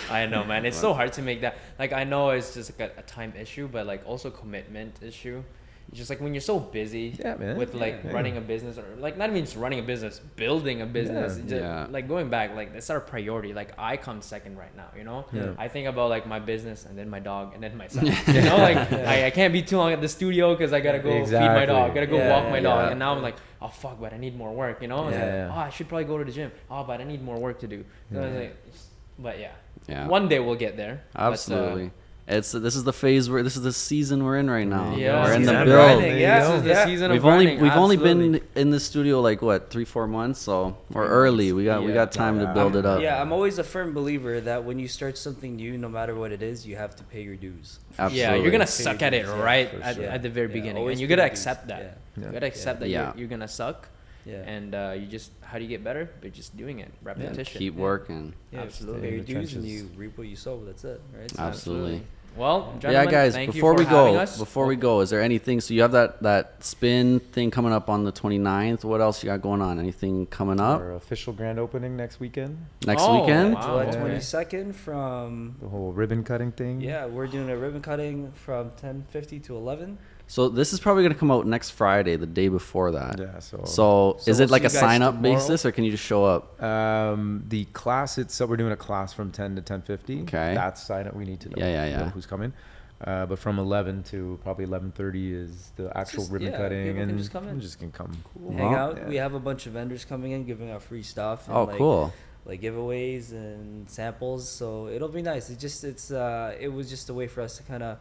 I know, man. It's so hard to make that. Like, I know it's just like a time issue, but like also commitment issue. It's just like when you're so busy with like running a business, or like not even just running a business, building a business. Like going back, like that's our priority. Like I come second right now, you know. I think about like my business and then my dog and then myself. You know, like I can't be too long at the studio because I gotta go feed my dog, gotta go walk my dog, and now I'm like, oh fuck, but I need more work, you know. It's like, oh, I should probably go to the gym. Oh, but I need more work to do. So it's like, but one day we'll get there. Absolutely. This is the phase this is the season we're in right now. Yeah. We're in the Season of build. grinding, This is the season We've of only grinding, been in the studio like what 3-4 months, so we're early. We got time to build it up. Yeah, I'm always a firm believer that when you start something new, no matter what it is, you have to pay your dues. Absolutely. Yeah, you're gonna suck at it right for sure. at the very beginning, and always you pay gotta your dues. accept that. Yeah. You gotta accept that Yeah. you're gonna suck. Yeah. And you just, how do you get better? By just doing it, repetition. Keep working. Yeah, Absolutely. pay your In the dues and trenches. you reap what you sow. That's it, right? So Absolutely. Well, Yeah, gentlemen, guys. thank Before you we for having go, us. is there anything? So you have that spin thing coming up on the 29th. What else you got going on? Anything coming up Our official grand opening next weekend. next Oh, weekend? wow. July Okay. 22nd from The whole ribbon cutting thing. yeah, we're doing a ribbon cutting from 10:50 to 11. So this is probably gonna come out next Friday, the day before that. Yeah. So So is we'll it like see a you guys sign up tomorrow. basis, or can you just show up? the class itself, we're doing a class from 10 to 10:50. Okay. That's sign up. We need to know, Yeah. who's coming. But from 11 to probably 11:30 is the actual Just- ribbon yeah, cutting, people can and just come in. you just can come. Hang out. Yeah. We have a bunch of vendors coming in, giving out free stuff. And Oh, like, cool. Like giveaways and samples. So it'll be nice. It was just a way for us to kind of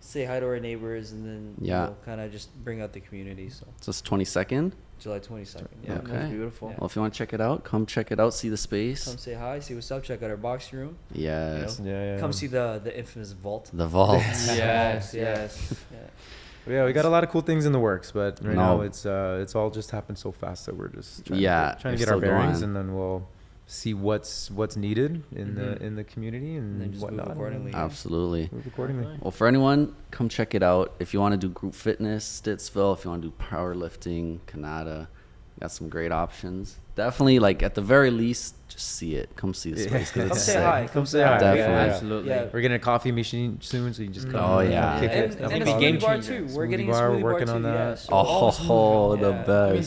say hi to our neighbors and then kind of just bring out the community. So So it's 22nd. July 22nd. Yeah. Okay. That's beautiful. Yeah. Well, if you want to check it out, come check it out. See the space. Come say hi, see what's up. Check out our box room. Yes. Yeah. Come see the infamous vault. The vault. Yes, Yeah. yes. Yeah. Yeah, we got a lot of cool things in the works, but right No. now it's all just happened so fast that we're just trying Yeah, to you're get our still bearings, going. and then we'll see what's needed in the community And then and just move whatnot. accordingly. Absolutely. Move accordingly. Well, for anyone, come check it out. If you want to do group fitness, Stittsville. If you want to do powerlifting, Canada, got some great options. Definitely, like at the very least, just see it. Come see the space. 'Cause Come it's say sick. hi. Come say hi. Definitely. Yeah. Absolutely. Yeah. We're getting a coffee machine soon, so you can just come. Oh, come yeah. kick And, it. and, Have and a a be coffee. game smoothie bar changer. too. We're Smoothie getting a bar, we're smoothie bar working too. on Yeah. that. So all the Oh, smoothie the bar. best. I mean,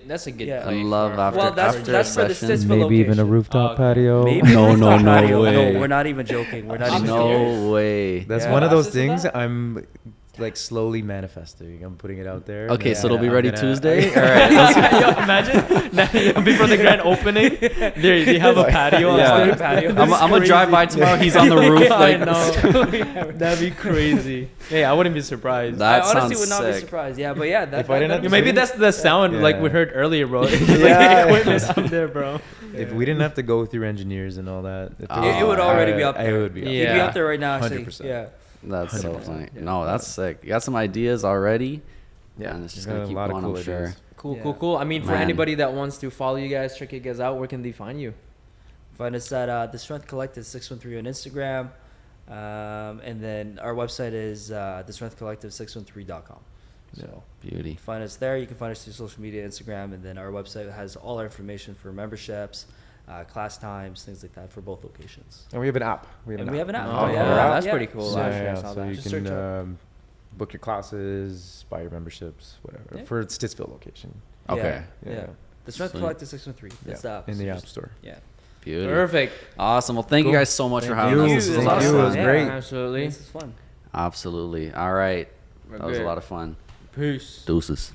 that's a good Yeah. play I love for- after Well, that's after for the session. Stittsville Maybe even a location. rooftop Okay. patio. Maybe No, rooftop no, no patio. way. No, we're not even joking. We're not even I'm joking. No way. That's Yeah. one of those Process of things I'm like slowly manifesting. I'm putting it out there. Okay, Yeah, so it'll be I'm ready gonna- Tuesday. All right. Yo, imagine before the grand opening, they have a patio. Yeah. On the patio. I'm gonna drive by tomorrow. He's on the roof. Yeah, like, I know. That'd be crazy. Hey, I wouldn't be surprised. That I honestly sounds would not be sick. surprised. Yeah, but yeah, that, If I didn't have Yeah, to maybe that's the sound like we Yeah. heard earlier, bro. It's like Yeah. the equipment out there, bro. If we didn't have to go through engineers and all that, if it would already be up I there. would be. Up You'd Yeah. be up there right now. Actually, 100%. yeah. That's so 100%. funny. Yeah. No, that's sick. You got some ideas already. Yeah, And it's just got gonna a keep lot of going, cool I'm sure. ideas. Cool, Yeah. cool. I mean, for Man. anybody that wants to follow you guys, check you guys out, where can they find you? Find us at The Strength Collective 613 on Instagram. And then our website is thestrengthcollective613.com. So Beauty. find us there. You can find us through social media, Instagram, and then our website has all our information for memberships, class times, things like that for both locations. And we have an app. We And we have an app. Oh, yeah. yeah, that's Yeah. pretty cool. So, Actually, I saw So that. you Just search can book your classes, buy your memberships, whatever, Yeah. for Stittsville location. Okay. Yeah. The Strength Sweet. Collective 613. That's the app. In the So App just- Store. Yeah. Beauty. Perfect. Awesome. Well, thank you Cool. guys so much for Thank having you. us. This was Thank you. awesome. It was great. Absolutely. This is fun. Absolutely. All right. We're That was a good. lot of fun. Peace. Deuces.